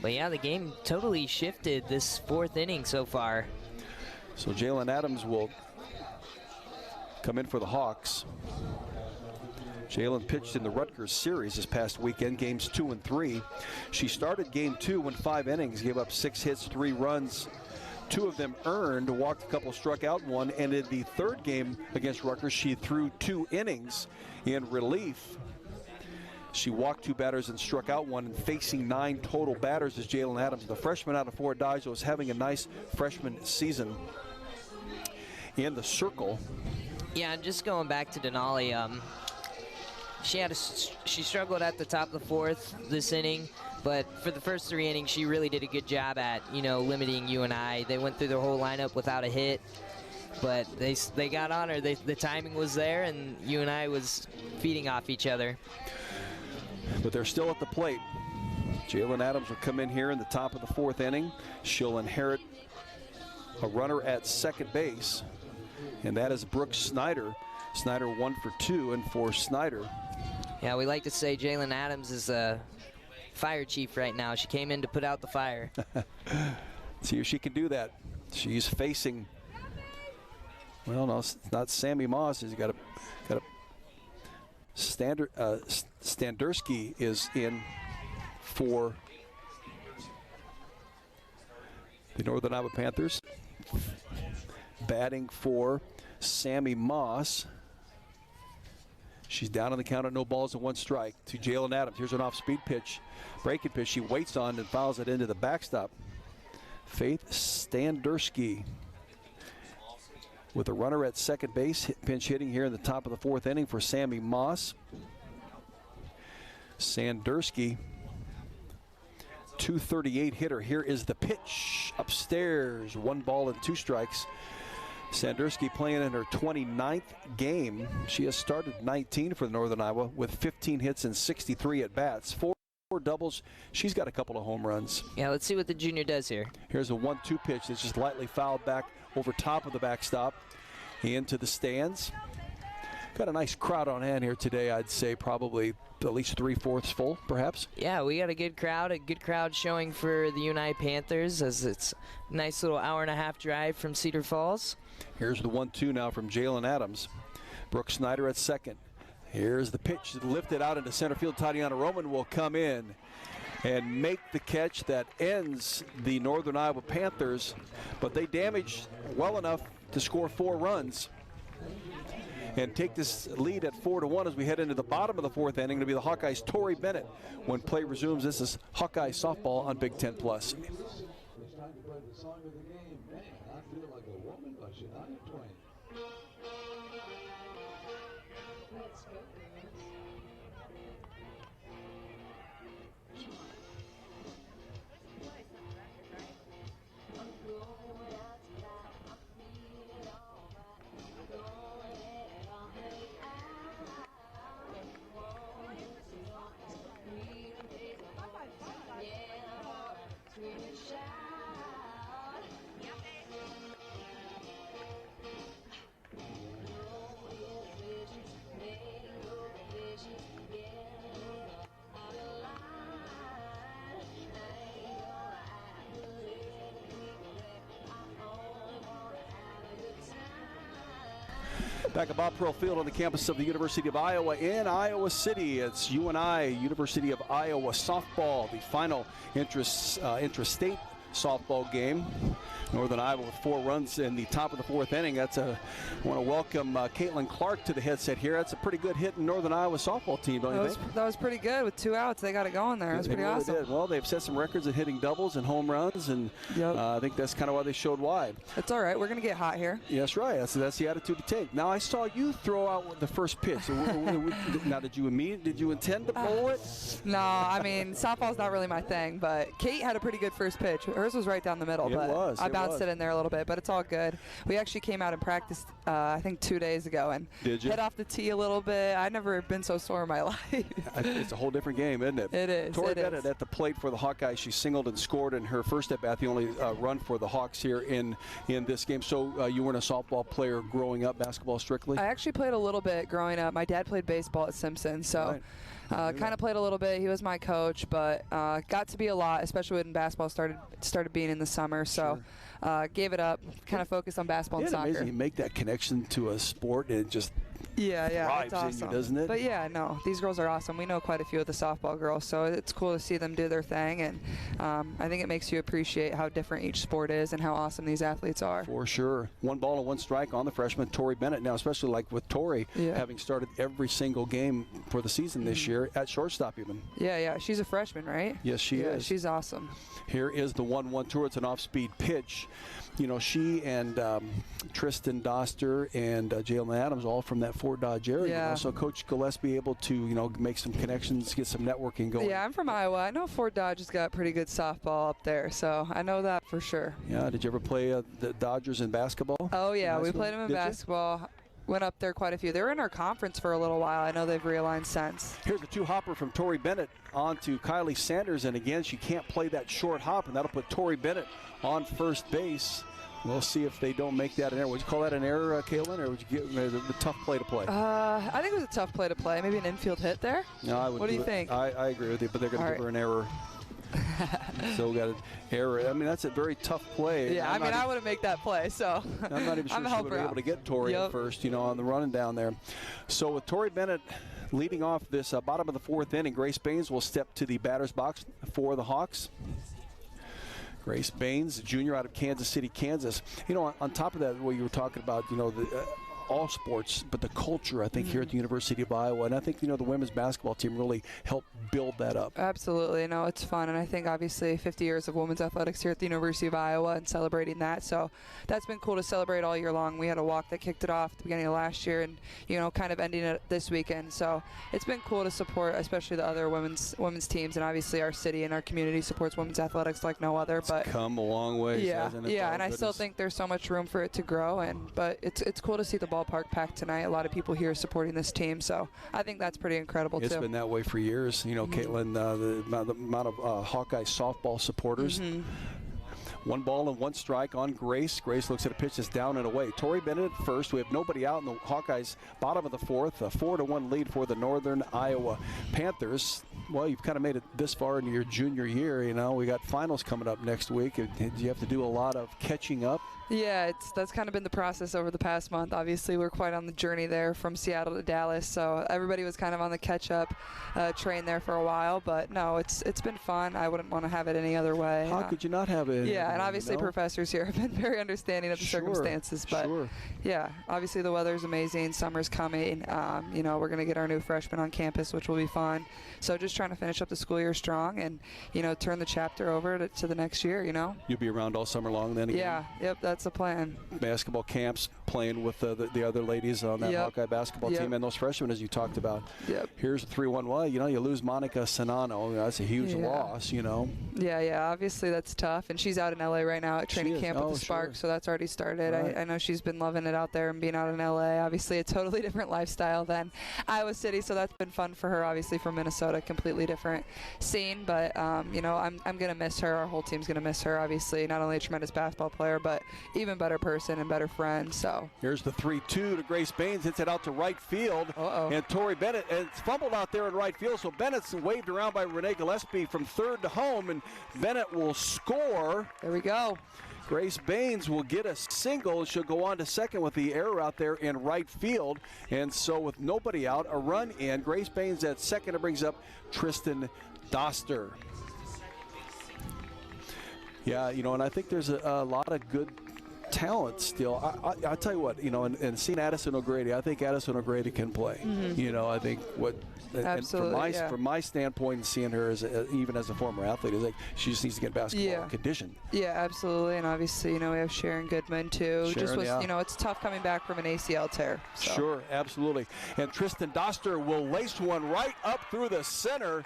But yeah, the game totally shifted this 4th inning so far. So Jalen Adams will come in for the Hawks. Jalen pitched in the Rutgers series this past weekend, games 2 and 3. She started game 2 when 5 innings, gave up 6 hits, 3 runs. 2 of them earned, walked a couple, struck out 1, and in the 3rd game against Rutgers, she threw 2 innings in relief. She walked 2 batters and struck out 1, and facing 9 total batters is Jalen Adams, the freshman out of Fort Dodge, who is having a nice freshman season in the circle. Yeah, and just going back to Denali, she struggled at the top of the 4th this inning. But for the first 3 innings, she really did a good job at, limiting UNI. They went through their whole lineup without a hit, but they got on her. The timing was there, and UNI was feeding off each other. But they're still at the plate. Jalen Adams will come in here in the top of the 4th inning. She'll inherit a runner at second base, and that is Brooke Snyder. Snyder 1 for 2, and for Snyder. Yeah, we like to say Jalen Adams is a fire chief right now. She came in to put out the fire. See if she can do that. She's facing, well, no, it's not Sammy Moss. He's got a Standersky is in for the Northern Iowa Panthers. Batting for Sammy Moss. She's down on the count at no balls and 1 strike to Jalen Adams. Here's an off-speed pitch, breaking pitch. She waits on and fouls it into the backstop. Faith Standersky with a runner at second base, pinch hitting here in the top of the 4th inning for Sammy Moss. Standersky, 238 hitter. Here is the pitch upstairs. 1 ball and 2 strikes. Standersky playing in her 29th game. She has started 19 for Northern Iowa with 15 hits and 63 at-bats. 4 doubles. She's got a couple of home runs. Yeah, let's see what the junior does here. Here's a 1-2 pitch that's just lightly fouled back over top of the backstop into the stands. Got a nice crowd on hand here today. I'd say probably at least 3/4 full, perhaps. Yeah, we got a good crowd showing for the UNI Panthers, as it's a nice little hour-and-a-half drive from Cedar Falls. Here's the 1-2 now from Jalen Adams. Brooke Snyder at second. Here's the pitch lifted out into center field. Tatiana Roman will come in and make the catch that ends the Northern Iowa Panthers, but they damaged well enough to score 4 runs. and take this lead at 4-1 as we head into the bottom of the fourth inning. Going to be the Hawkeyes' Tori Bennett when play resumes. This is Hawkeye softball on Big Ten Plus. It's time to play the song of the game. Man, I feel like a woman by Shania Twain. Let's go, girls. I'm going out tonight. I'm feeling alright. I'm going head on hey out. Freedom days are over. Yeah, I wanna scream and shout. Back at Bob Pearl Field on the campus of the University of Iowa in Iowa City. It's UNI, University of Iowa softball, the final intrastate softball game. Northern Iowa with 4 runs in the top of the fourth inning. I want to welcome Caitlin Clark to the headset here. That's a pretty good hit in Northern Iowa softball team, don't you think? That was pretty good. With 2 outs, they got it going there. It was pretty really awesome. Did. Well, they've set some records in hitting doubles and home runs, and I think that's kind of why they showed why. It's all right. We're going to get hot here. Yeah, that's right. That's the attitude to take. Now, I saw you throw out the first pitch. Now, did you intend to bowl it? No, I mean, softball's not really my thing, but Kate had a pretty good first pitch. Hers was right down the middle, but I bounced it in there a little bit, but it's all good. We actually came out and practiced, I think 2 days ago, and hit off the tee a little bit. I've never been so sore in my life. It's a whole different game, isn't it? It is. Tori Bennett at the plate for the Hawkeyes. She singled and scored in her first at-bat, the only run for the Hawks here in this game. So you weren't a softball player growing up, basketball strictly? I actually played a little bit growing up. My dad played baseball at Simpson, so kind of played a little bit. He was my coach, but got to be a lot, especially when basketball started being in the summer. So gave it up, kind of focused on basketball and soccer. Amazing. You make that connection to a sport, and it just it's awesome. in you, doesn't it? But yeah, no, these girls are awesome. We know quite a few of the softball girls, so it's cool to see them do their thing, and I think it makes you appreciate how different each sport is and how awesome these athletes are. For sure. 1 ball and 1 strike on the freshman Tori Bennett. Now, especially like with Tori having started every single game for the season this year at shortstop even. Yeah, she's a freshman, right? Yes, she is. She's awesome. Here is the 1-1 tour. It's an off-speed pitch. You know, she and Tristan Doster and Jalen Adams, all from that Fort Dodge area. Yeah. So Coach Gillespie able to, make some connections, get some networking going. Yeah, I'm from Iowa. I know Fort Dodge has got pretty good softball up there, so I know that for sure. Yeah, did you ever play the Dodgers in basketball? Oh, yeah, we played them in basketball. Went up there quite a few. They were in our conference for a little while. I know they've realigned since. Here's a 2-hopper from Tori Bennett on to Kylie Sanders, and again, she can't play that short hop, and that'll put Tori Bennett on first base. We'll see if they don't make that an error. Would you call that an error, Caitlin, or would you get a tough play to play? I think it was a tough play to play. Maybe an infield hit there? No, I would. What do you think? I agree with you, but they're going to give her an error. So got an error. I mean, that's a very tough play. Yeah, I wouldn't make that play, so I'm not even sure she would be able to get Tori at first, on the running down there. So with Tori Bennett leading off this bottom of the fourth inning, Grace Baines will step to the batter's box for the Hawks. Grace Baines, junior out of Kansas City, Kansas. On top of that, what you were talking about, all sports, but the culture, I think, here at the University of Iowa. And I think, the women's basketball team really helped build that up. Absolutely. No, it's fun. And I think, obviously, 50 years of women's athletics here at the University of Iowa and celebrating that. So that's been cool to celebrate all year long. We had a walk that kicked it off at the beginning of last year and, kind of ending it this weekend. So it's been cool to support, especially the other women's teams. And obviously our city and our community supports women's athletics like no other. But it's come a long way, hasn't it? Yeah, and I still think there's so much room for it to grow. But it's cool to see the ballpark packed tonight. A lot of people here supporting this team, so I think that's pretty incredible. It's been that way for years. Caitlin, the amount of Hawkeye softball supporters. 1 ball and 1 strike on Grace. Grace looks at a pitch that's down and away. Tori Bennett at first. We have nobody out in the Hawkeyes' bottom of the fourth. A 4-1 lead for the Northern Iowa Panthers. Well, you've kind of made it this far into your junior year. We got finals coming up next week. Do you have to do a lot of catching up? Yeah, that's kind of been the process over the past month. Obviously, we're quite on the journey there from Seattle to Dallas, so everybody was kind of on the catch-up train there for a while. But no, it's been fun. I wouldn't want to have it any other way. How could you not have it? Yeah, and obviously you know? professors here have been very understanding of the circumstances. But yeah, obviously the weather's amazing. Summer's coming. You know, we're going to get our new freshmen on campus, which will be fun. So just trying to finish up the school year strong and, you know, turn the chapter over to the next year, you know? You'll be around all summer long then again? Yeah, yep, that's the plan. Basketball camps, playing with the other ladies on that Hawkeye basketball team and those freshmen as you talked about. Yep. Here's the 3-1. Well, you know, you lose Monica Sanano. That's a huge loss, you know. Yeah, obviously that's tough. And she's out in LA right now at training camp with the Sparks, so that's already started. Right. I know she's been loving it out there and being out in LA. Obviously a totally different lifestyle than Iowa City, so that's been fun for her. Obviously from Minnesota, completely different scene. But, you know, I'm going to miss her. Our whole team's going to miss her, obviously. Not only a tremendous basketball player, but even better person and better friend. So here's the 3-2 to Grace Baines. Hits it out to right field. And Tori Bennett, and it's fumbled out there in right field, so Bennett's waved around by Renee Gillespie from third to home, and Bennett will score. There we go. Grace Baines will get a single. She'll go on to second with the error out there in right field. And so with nobody out, a run in. Grace Baines at second. It brings up Tristan Doster. Yeah, you know, and I think there's a lot of good talent still. I'll tell you what, you know, and seeing Addison O'Grady, I think Addison O'Grady can play. You know, I think Absolutely, from my standpoint, seeing her as even as a former athlete, is like she just needs to get basketball condition. Yeah, absolutely, and obviously, you know, we have Sharon Goodman too. You know, it's tough coming back from an ACL tear. So. Sure, absolutely. And Tristan Doster will lace one right up through the center,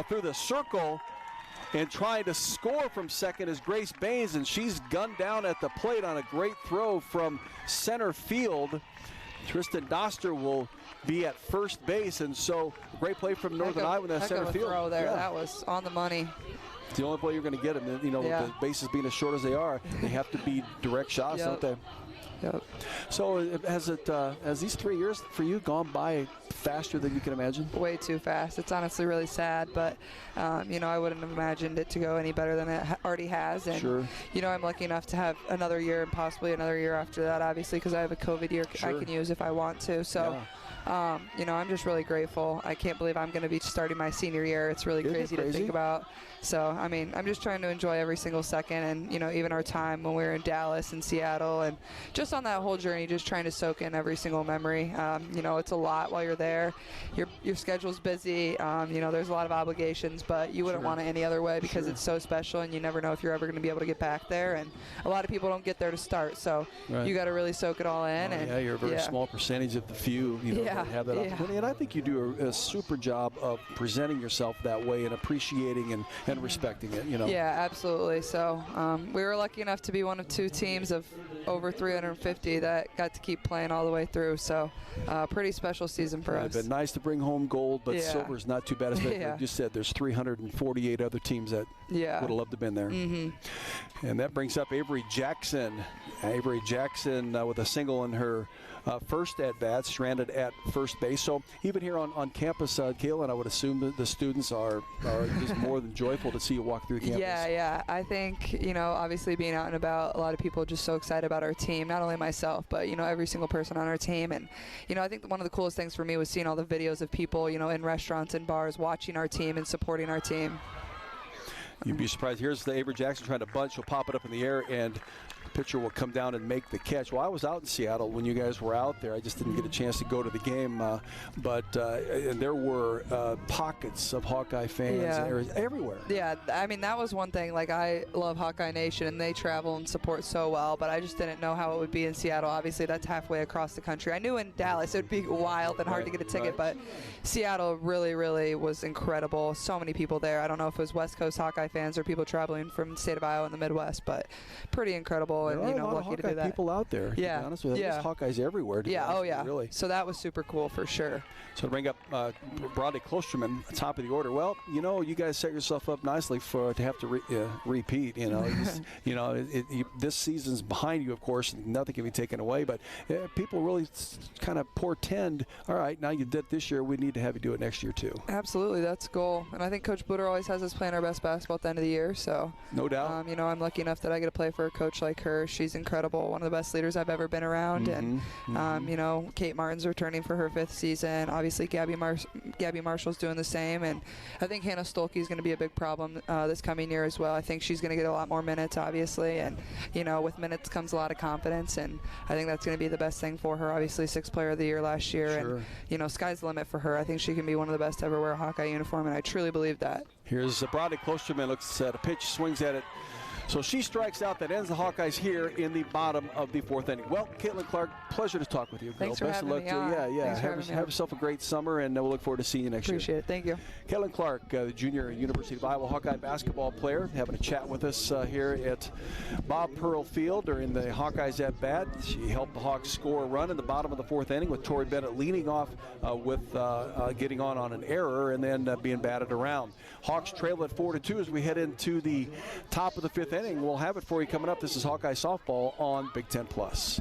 through the circle. And trying to score from second is Grace Baines, and she's gunned down at the plate on a great throw from center field. Tristan Doster will be at first base, and so great play from Northern Iowa in that center field. Throw there. That was on the money. It's the only way you're going to get them. You know, with the bases being as short as they are, they have to be direct shots, don't they? Yep. So has these 3 years for you gone by faster than you can imagine? Way too fast. It's honestly really sad, but you know, I wouldn't have imagined it to go any better than it already has. And you know, I'm lucky enough to have another year and possibly another year after that, obviously, because I have a COVID year I can use if I want to. So. You know, I'm just really grateful. I can't believe I'm going to be starting my senior year. It's really crazy to think about. So, I mean, I'm just trying to enjoy every single second and, you know, even our time when we were in Dallas and Seattle and just on that whole journey, just trying to soak in every single memory. You know, it's a lot while you're there. Your schedule's busy. You know, there's a lot of obligations, but you wouldn't want it any other way because it's so special and you never know if you're ever going to be able to get back there. And a lot of people don't get there to start. So you got to really soak it all in. And you're a very small percentage of the few, you know, that have that opportunity. And I think you do a super job of presenting yourself that way and appreciating and respecting it, you know. Yeah, absolutely. So we were lucky enough to be one of 2 teams of over 350 that got to keep playing all the way through. So pretty special season for us. Been nice to bring home gold, but silver's not too bad. Especially like you said, there's 348 other teams that would have loved to have been there. And that brings up Avery Jackson. Avery Jackson with a single in her first at-bat, stranded at first base. So even here on campus, Kayla, I would assume that the students are just more than joyful to see you walk through the campus. Yeah. I think, you know, obviously being out and about, a lot of people are just so excited about our team, not only myself, but, you know, every single person on our team. And, you know, I think one of the coolest things for me was seeing all the videos of people, you know, in restaurants and bars watching our team and supporting our team. You'd be surprised. Here's the Avery Jackson trying to bunt. She'll pop it up in the air, and the pitcher will come down and make the catch. Well, I was out in Seattle when you guys were out there. I just didn't get a chance to go to the game. But there were pockets of Hawkeye fans everywhere. Yeah, I mean, that was one thing. Like, I love Hawkeye Nation, and they travel and support so well, but I just didn't know how it would be in Seattle. Obviously, that's halfway across the country. I knew in Dallas it would be wild and hard to get a ticket, but Seattle really, really was incredible. So many people there. I don't know if it was West Coast Hawkeye fans or people traveling from the state of Iowa and the Midwest, but pretty incredible. There and, you know, a lot lucky of to do Hawkeye that. people out there. To be honest with you. There's Hawkeyes everywhere. Really. So that was super cool for sure. So to bring up Brodie Klosterman, top of the order. Well, you know, you guys set yourself up nicely to have to repeat. You know, this season's behind you, of course. Nothing can be taken away. But people really kind of portend. All right, now you did it this year. We need to have you do it next year too. Absolutely, that's the goal. And I think Coach Butter always has us playing our best basketball at the end of the year. So no doubt. You know, I'm lucky enough that I get to play for a coach like her. her. She's incredible, one of the best leaders I've ever been around. And you know, Kate Martin's returning for her 5th season. Obviously, Gabby Marshall's doing the same, and I think Hannah Stolke is going to be a big problem this coming year as well. I think she's going to get a lot more minutes, obviously, and you know, with minutes comes a lot of confidence, and I think that's going to be the best thing for her. Obviously, 6th player of the year last year, and you know, sky's the limit for her. I think she can be one of the best to ever wear a Hawkeye uniform, and I truly believe that. Here's Brodie Klosterman, looks at a pitch, swings at it. So she strikes out. That ends the Hawkeyes here in the bottom of the 4th inning. Well, Caitlin Clark, pleasure to talk with you. Thanks for Best having of luck me to you. on. Yeah. Thanks for Have yourself a great summer, and we'll look forward to seeing you next year. Appreciate it. Thank you. Caitlin Clark, the junior University of Iowa Hawkeye basketball player, having a chat with us here at Bob Pearl Field during the Hawkeyes at bat. She helped the Hawks score a run in the bottom of the 4th inning with Tori Bennett leading off with getting on an error and then being batted around. Hawks trail at 4-2 as we head into the top of the 5th inning. We'll have it for you coming up. This is Hawkeye Softball on Big Ten Plus.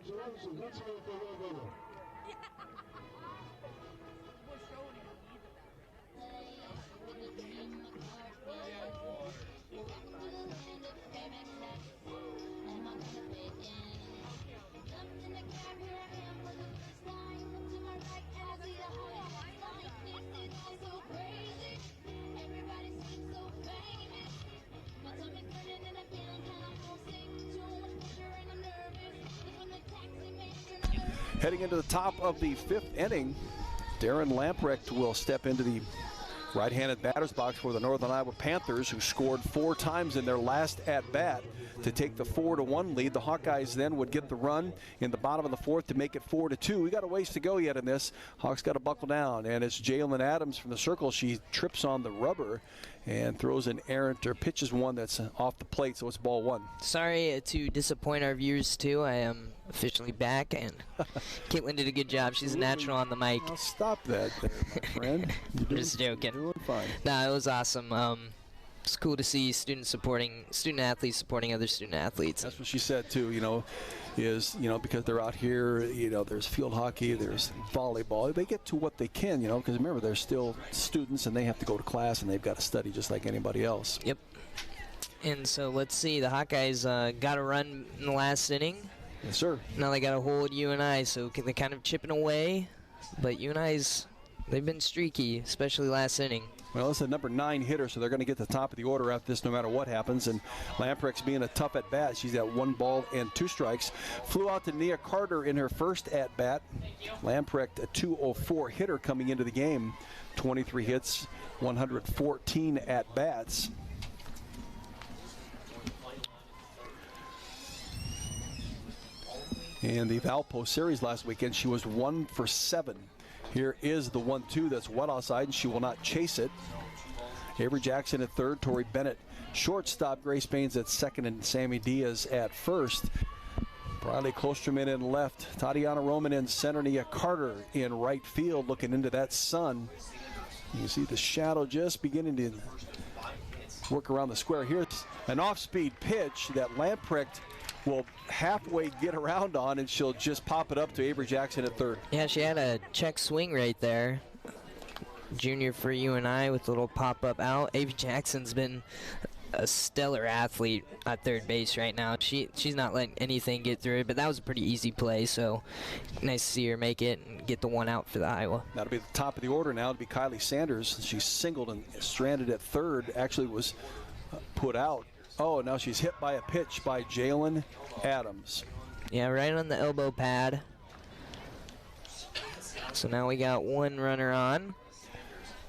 Congratulations. Let's hear it for Will Miller. Heading into the top of the 5th inning, Darren Lamprecht will step into the right-handed batter's box for the Northern Iowa Panthers, who scored 4 times in their last at-bat to take the 4-1 lead. The Hawkeyes then would get the run in the bottom of the 4th to make it 4-2. We got a ways to go yet in this. Hawks got to buckle down, and it's Jalen Adams from the circle. She trips on the rubber and throws an errant, or pitches one that's off the plate, so it's ball 1. Sorry to disappoint our viewers, too. I am officially back, and Caitlin did a good job. She's a natural on the mic. I'll stop that there, my friend. Just joking. You're doing fine. Nah, it was awesome. It's cool to see student athletes supporting other student athletes. That's what she said too, because they're out here, there's field hockey, there's volleyball. They get to what they can, because remember, they're still students and they have to go to class and they've got to study just like anybody else. Yep. And so let's see, the Hawkeyes got a run in the last inning. Yes, sir. Now they got to hold UNI, so they're kind of chipping away. But UNI's, they've been streaky, especially last inning. Well, it's a number 9 hitter, so they're going to get the top of the order after this no matter what happens. And Lamprecht's being a tough at-bat. She's got 1 ball and 2 strikes. Flew out to Nia Carter in her first at-bat. Lamprecht, a 204 hitter coming into the game. 23 hits, 114 at-bats. In the Valpo series last weekend, she was 1 for 7. Here is the 1-2 that's wet outside, and she will not chase it. Avery Jackson at third, Tori Bennett shortstop, Grace Baines at second, and Sammy Diaz at first. Brodie Klosterman in left, Tatiana Roman in center, Nia Carter in right field, looking into that sun. You see the shadow just beginning to work around the square. Here's an off-speed pitch that Lamprecht will halfway get around on, and she'll just pop it up to Avery Jackson at third. Yeah, she had a check swing right there. Junior for UNI with a little pop-up out. Avery Jackson's been a stellar athlete at third base right now. She's not letting anything get through it, but that was a pretty easy play, so nice to see her make it and get the 1 out for the Iowa. That'll be the top of the order now. It'll be Kylie Sanders. She's singled and stranded at third. Actually was put out. Oh, now she's hit by a pitch by Jalen Adams. Yeah, right on the elbow pad. So now we got 1 runner on.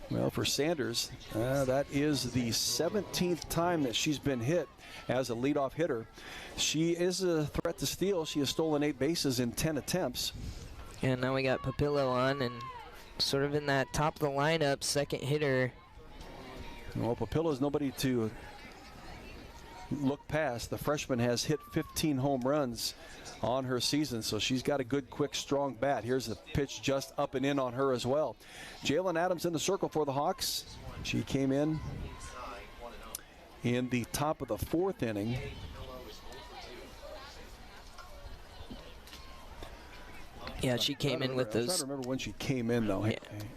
Well, for Sanders, that is the 17th time that she's been hit as a leadoff hitter. She is a threat to steal. She has stolen 8 bases in 10 attempts. And now we got Papillo on, and sort of in that top of the lineup, second hitter. Well, Papillo's nobody to look past. The freshman has hit 15 home runs on her season, so she's got a good, quick, strong bat. Here's the pitch just up and in on her as well. Jalen Adams in the circle for the Hawks. She came in in the top of the 4th inning. Yeah, she came in with I'm trying those. to remember when she came in, though. Yeah.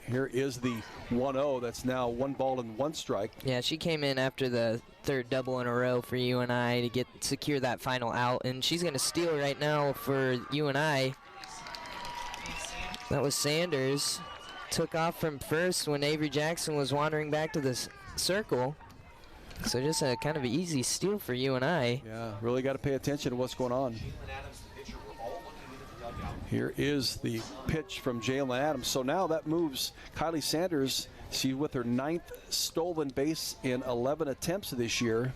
Here is the 1-0. That's now 1 ball and 1 strike. Yeah, she came in after the 3rd double in a row for UNI to secure that final out, and she's going to steal right now for UNI. That was Sanders. Took off from first when Avery Jackson was wandering back to the circle. So just a kind of easy steal for UNI. Yeah, really got to pay attention to what's going on. Here is the pitch from Jalen Adams. So now that moves Kylie Sanders. She with her 9th stolen base in 11 attempts this year.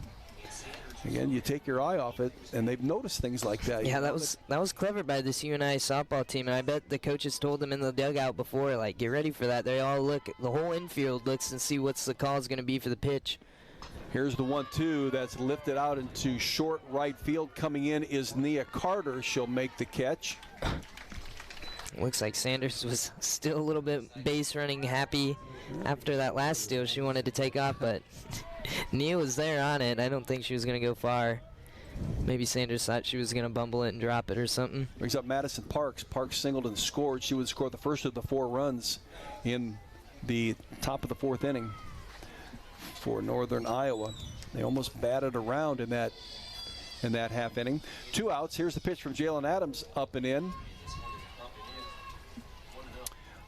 Again, you take your eye off it, and they've noticed things like that. Yeah, that was clever by this UNI softball team, and I bet the coaches told them in the dugout before, like, get ready for that. They all look, the whole infield looks and see what's the call is going to be for the pitch. Here's the 1-2 that's lifted out into short right field. Coming in is Nia Carter. She'll make the catch. Looks like Sanders was still a little bit base running happy after that last steal. She wanted to take off, but Nia was there on it. I don't think she was going to go far. Maybe Sanders thought she was going to bumble it and drop it or something. Brings up Madison Parks. Parks singled and scored. She would score the first of the 4 runs in the top of the 4th inning for Northern Iowa. They almost batted around in that half inning. 2 outs. Here's the pitch from Jalen Adams, up and in.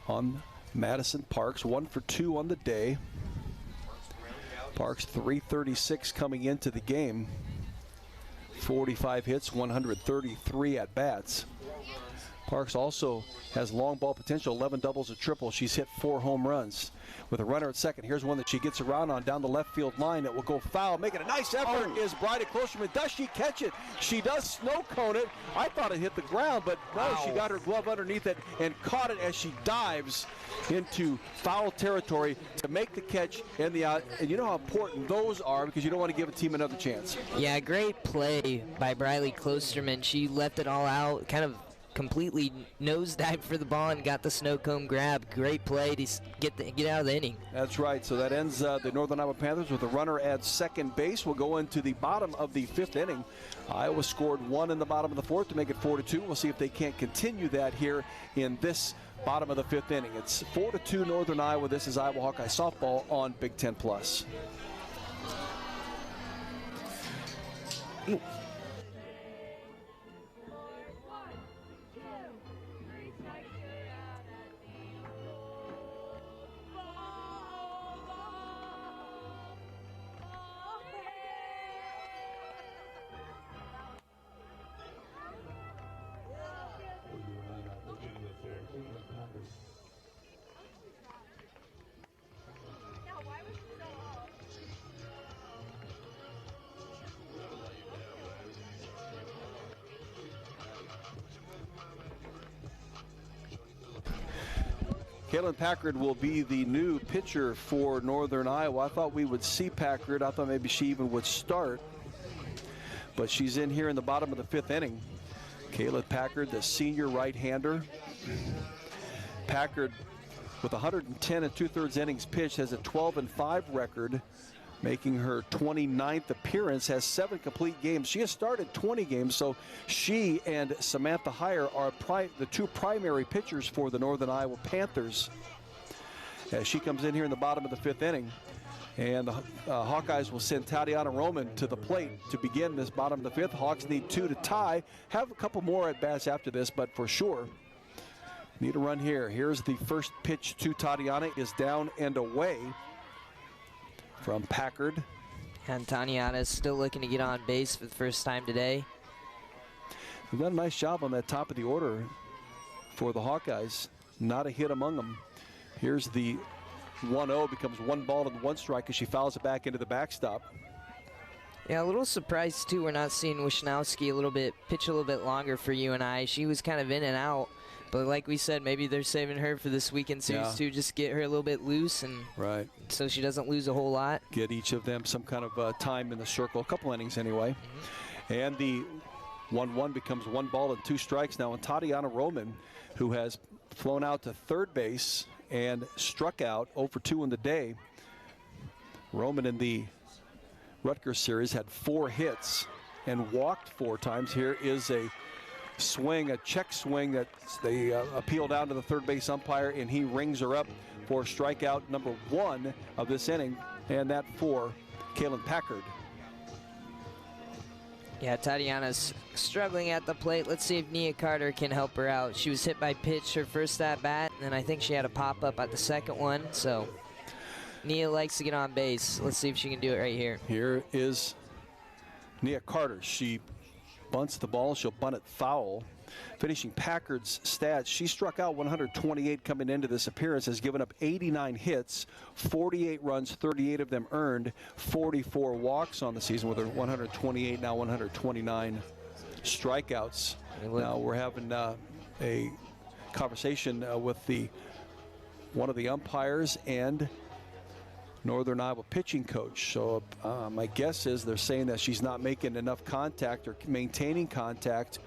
On Madison Parks, 1 for 2 on the day. Parks 336 coming into the game. 45 hits, 133 at bats. Parks also has long ball potential, 11 doubles, a triple. She's hit 4 home runs. With a runner at second, here's one that she gets around on down the left field line that will go foul. Making a nice effort is Bryda Klosterman. Does she catch it? She does snow cone it. I thought it hit the ground, but no, she got her glove underneath it and caught it as she dives into foul territory to make the catch and the out. And you know how important those are because you don't want to give a team another chance. Yeah, great play by Brylee Klosterman. She left it all out, kind of completely nosedived for the ball and got the snow cone grab. Great play to get out of the inning. That's right. So that ends the Northern Iowa Panthers with a runner at second base. We'll go into the bottom of the 5th inning. Iowa scored 1 in the bottom of the 4th to make it 4-2. We'll see if they can't continue that here in this bottom of the 5th inning. It's 4-2 Northern Iowa. This is Iowa Hawkeye softball on Big Ten Plus. Caitlin Packard will be the new pitcher for Northern Iowa. I thought we would see Packard. I thought maybe she even would start. But she's in here in the bottom of the 5th inning. Caitlin Packard, the senior right-hander. Packard, with 110 and 2/3 innings pitched, has a 12-5 record, making her 29th appearance, has 7 complete games. She has started 20 games, so she and Samantha Heyer are the 2 primary pitchers for the Northern Iowa Panthers. As she comes in here in the bottom of the 5th inning, and the Hawkeyes will send Tatiana Roman to the plate to begin this bottom of the 5th. Hawks need 2 to tie. Have a couple more at bats after this, but for sure, need a run here. Here's the first pitch to Tatiana, is down and away from Packard. And Tatiana is still looking to get on base for the first time today. They've done a nice job on that top of the order for the Hawkeyes. Not a hit among them. Here's the 1-0, becomes 1 ball and 1 strike as she fouls it back into the backstop. Yeah, a little surprised too we're not seeing Wisnowski pitch a little bit longer for UNI. She was kind of in and out. But like we said, maybe they're saving her for this weekend series too, just get her a little bit loose, and so she doesn't lose a whole lot. Get each of them some kind of time in the circle, a couple innings anyway. And the 1-1 becomes 1 ball and 2 strikes now. And Tatiana Roman, who has flown out to third base and struck out 0 for 2 in the day. Roman in the Rutgers series, had 4 hits and walked 4 times. Here is a swing, a check swing that they appeal down to the third base umpire, and he rings her up for strikeout number 1 of this inning, and that for Kaylin Packard. Yeah, Tatiana's struggling at the plate. Let's see if Nia Carter can help her out. She was hit by pitch her first at bat, and I think she had a pop up at the second one. So Nia likes to get on base. Let's see if she can do it right here. Here is Nia Carter. She bunts the ball. She'll bunt it foul. Finishing Packard's stats, she struck out 128 coming into this appearance, has given up 89 hits, 48 runs, 38 of them earned, 44 walks on the season with her 128, now 129 strikeouts. Now we're having a conversation with one of the umpires and Northern Iowa pitching coach. So my guess is they're saying that she's not making enough contact or maintaining contact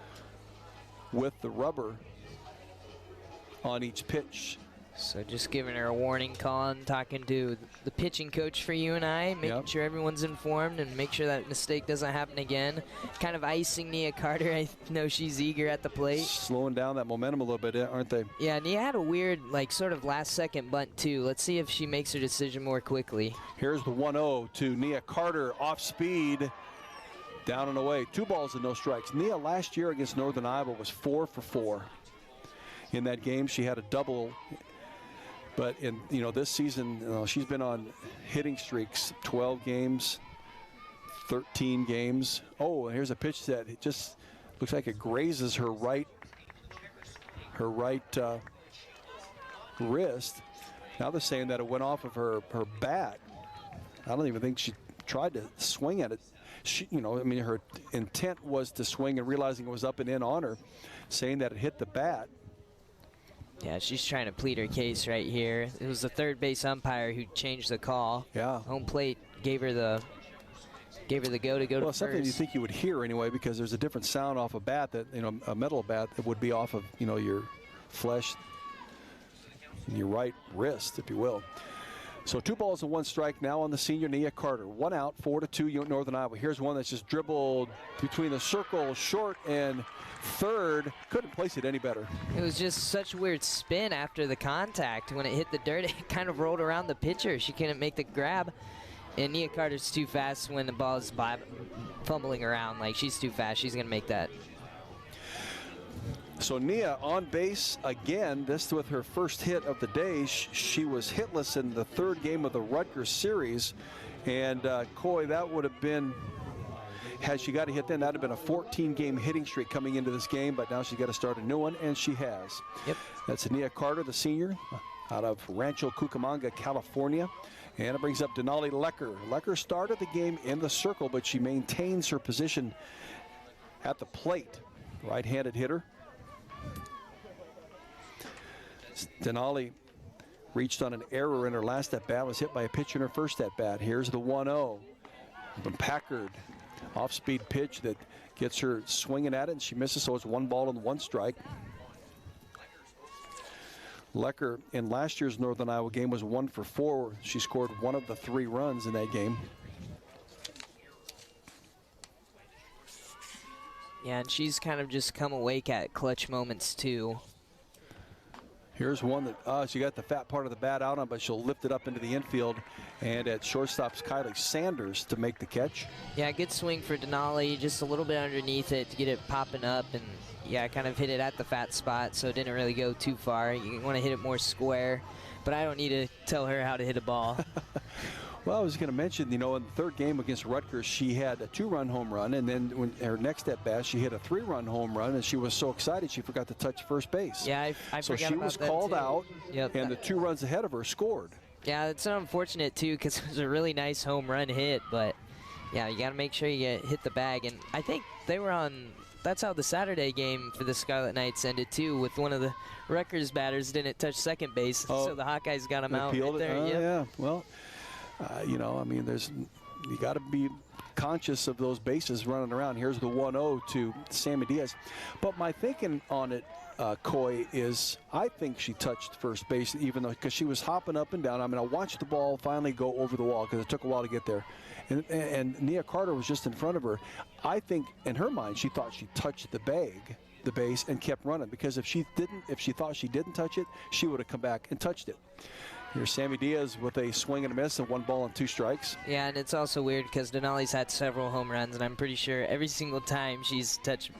with the rubber on each pitch. So just giving her a warning call and talking to the pitching coach for UNI, making sure everyone's informed and make sure that mistake doesn't happen again. Kind of icing Nia Carter. I know she's eager at the plate. Slowing down that momentum a little bit, aren't they? Yeah, Nia had a weird, sort of last-second bunt, too. Let's see if she makes her decision more quickly. Here's the 1-0 to Nia Carter, off speed, down and away. 2 balls and no strikes. Nia last year against Northern Iowa was 4 for 4. In that game, she had a double. But in this season, she's been on hitting streaks, 12 games, 13 games. Oh, and here's a pitch that it just looks like it grazes her right wrist. Now they're saying that it went off of her bat. I don't even think she tried to swing at it. Her intent was to swing and realizing it was up and in on her, saying that it hit the bat. Yeah, she's trying to plead her case right here. It was the third base umpire who changed the call. Yeah. Home plate gave her the go to go to first. Something you think you would hear anyway, because there's a different sound off a bat that, a metal bat that would be off of, your flesh, your right wrist, if you will. So 2 balls and 1 strike now on the senior Nia Carter. 1 out, 4-2 Northern Iowa. Here's one that's just dribbled between the circle, short and third. Couldn't place it any better. It was just such a weird spin after the contact. When it hit the dirt, it kind of rolled around the pitcher. She couldn't make the grab. And Nia Carter's too fast when the ball is fumbling around. She's too fast. She's going to make that. So Nia on base again, this with her first hit of the day. She was hitless in the 3rd game of the Rutgers series. And Coy, that would have been, had she got a hit then, that would have been a 14-game hitting streak coming into this game, but now she's got to start a new one, and she has. Yep. That's Nia Carter, the senior, out of Rancho Cucamonga, California. And it brings up Denali Lecker. Lecker started the game in the circle, but she maintains her position at the plate. Right-handed hitter. Denali reached on an error in her last at-bat, was hit by a pitch in her first at-bat. Here's the 1-0 from Packard. Off-speed pitch that gets her swinging at it, and she misses, so it's 1 ball and 1 strike. Lecker in last year's Northern Iowa game was 1 for 4. She scored 1 of the 3 runs in that game. Yeah, and she's kind of just come awake at clutch moments, too. Here's one that she got the fat part of the bat out on, but she'll lift it up into the infield. And at shortstop's Kylie Sanders to make the catch. Yeah, good swing for Denali, just a little bit underneath it to get it popping up. And yeah, kind of hit it at the fat spot, so it didn't really go too far. You want to hit it more square, but I don't need to tell her how to hit a ball. Well, I was going to mention, in the 3rd game against Rutgers, she had a 2-run home run, and then when her next at bat, she hit a 3-run home run, and she was so excited she forgot to touch first base. Yeah, I so forgot she about was that called too. out, Yep. and the 2 runs ahead of her scored. Yeah, it's unfortunate too, because it was a really nice home run hit, but yeah, you got to make sure you hit the bag. And I think they were on. That's how the Saturday game for the Scarlet Knights ended too, with one of the Rutgers batters didn't touch second base, so the Hawkeyes got him out right there. Yeah, well. You got to be conscious of those bases running around. Here's the 1-0 to Sammy Diaz. But my thinking on it, Coy is, I think she touched first base, even though, because she was hopping up and down. I mean, I watched the ball finally go over the wall because it took a while to get there. And Nia Carter was just in front of her. I think in her mind, she thought she touched the base, and kept running, because if she thought she didn't touch it, she would have come back and touched it. Here's Sammy Diaz with a swing and a miss and 1 ball and 2 strikes. Yeah, and it's also weird because Denali's had several home runs, and I'm pretty sure every single time she's touched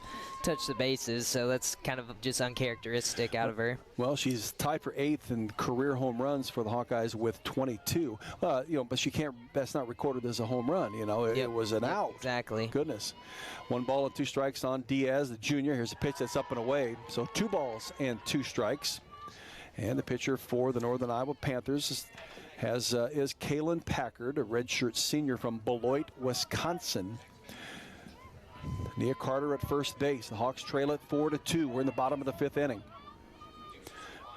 the bases, so that's kind of just uncharacteristic out of her. Well, she's tied for 8th in career home runs for the Hawkeyes with 22. But she can't. That's not recorded as a home run. It was an out. Exactly. Goodness. 1 ball and 2 strikes on Diaz, the junior. Here's a pitch that's up and away. So 2 balls and 2 strikes. And the pitcher for the Northern Iowa Panthers is Kaylin Packard, a redshirt senior from Beloit, Wisconsin. Nia Carter at first base. The Hawks trail it 4-2. We're in the bottom of the 5th inning.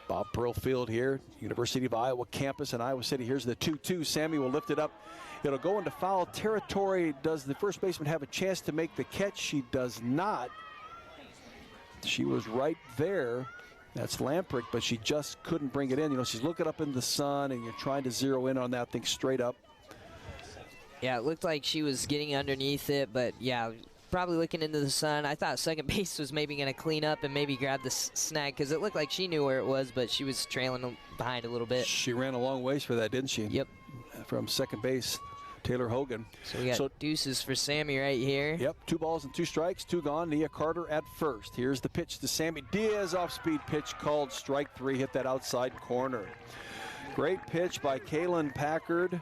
Bob Pearl Field here, University of Iowa campus in Iowa City. Here's the 2-2. Sammy will lift it up. It'll go into foul territory. Does the first baseman have a chance to make the catch? She does not. She was right there. That's Lamprick, but she just couldn't bring it in. She's looking up in the sun, and you're trying to zero in on that thing straight up. Yeah, it looked like she was getting underneath it, but yeah, probably looking into the sun. I thought second base was maybe going to clean up and maybe grab the snag, because it looked like she knew where it was, but she was trailing behind a little bit. She ran a long ways for that, didn't she? Yep. From second base, Taylor Hogan. So we got deuces for Sammy right here. Yep, 2 balls and 2 strikes, 2 gone. Nia Carter at first. Here's the pitch to Sammy Diaz, off-speed pitch called strike 3, hit that outside corner. Great pitch by Kaylin Packard.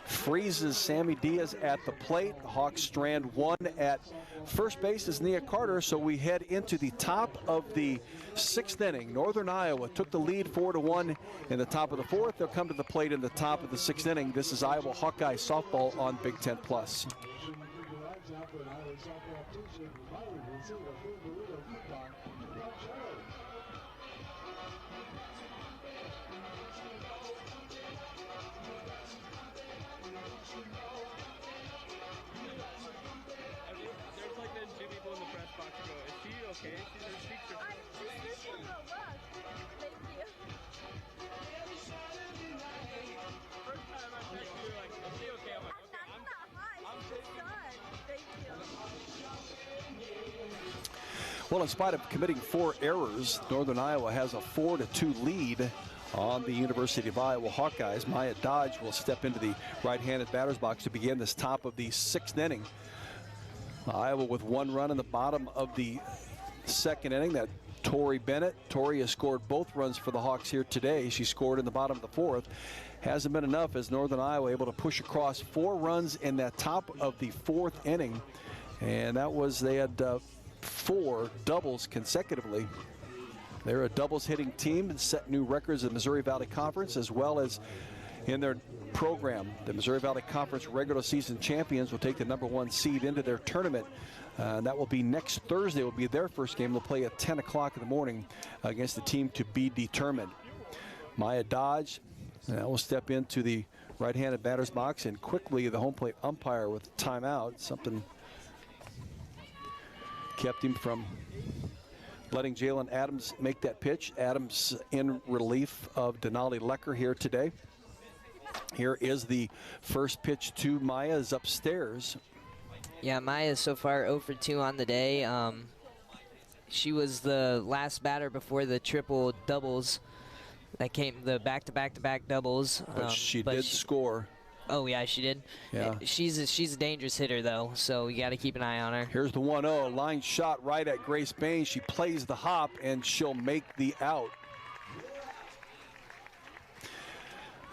Freezes Sammy Diaz at the plate. The Hawks strand 1 at first base is Nia Carter, so we head into the top of the 6th inning. Northern Iowa took the lead 4-1 in the top of the 4th. They'll come to the plate in the top of the 6th inning. This is Iowa Hawkeye softball on Big Ten Plus. Well, in spite of committing 4 errors, Northern Iowa has a 4-2 lead on the University of Iowa Hawkeyes. Maya Dodge will step into the right-handed batter's box to begin this top of the 6th inning. Iowa with 1 run in the bottom of the 2nd inning. That Tori Bennett. Tori has scored both runs for the Hawks here today. She scored in the bottom of the 4th. Hasn't been enough as Northern Iowa able to push across 4 runs in that top of the 4th inning. And that was, they had 4 doubles consecutively. They're a doubles hitting team and set new records in the Missouri Valley Conference as well as in their program. The Missouri Valley Conference regular season champions will take the #1 seed into their tournament. That will be next Thursday. Will be their first game. They'll play at 10 o'clock in the morning against the team to be determined. Maya Dodge will step into the right-handed batter's box, and quickly the home plate umpire with timeout. Something kept him from letting Jalen Adams make that pitch. Adams in relief of Denali Lecker here today. Here is the first pitch to Maya, is upstairs. Yeah, Maya so far 0 for 2 on the day. She was the last batter before the triple doubles that came, the back-to-back-to-back doubles. But she did score. Oh, yeah, she did? Yeah. She's a dangerous hitter, though, so you got to keep an eye on her. Here's the 1-0, line shot right at Grace Bain. She plays the hop, and she'll make the out.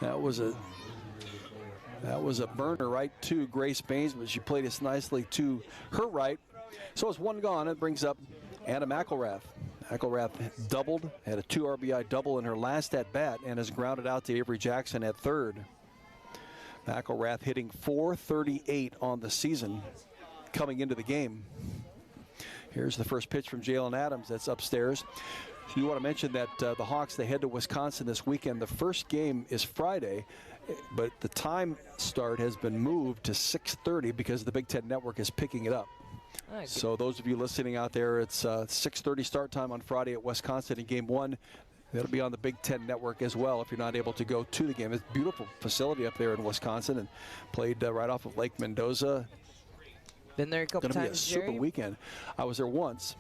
That was a burner right to Grace Baines, but she played this nicely to her right. So it's 1 gone. It brings up Anna McElrath. McElrath doubled, had a 2 RBI double in her last at-bat, and has grounded out to Avery Jackson at third. McElrath hitting .438 on the season coming into the game. Here's the first pitch from Jalen Adams. That's upstairs. You want to mention that the Hawks, they head to Wisconsin this weekend. The first game is Friday, but the time start has been moved to 6:30 because the Big Ten Network is picking it up. All right, So those of you listening out there, it's 6:30 start time on Friday at Wisconsin in Game 1. That'll be on the Big Ten Network as well if you're not able to go to the game. It's a beautiful facility up there in Wisconsin and played right off of Lake Mendoza. Been there a couple Gonna be a times, super Jerry? weekend. I was there once.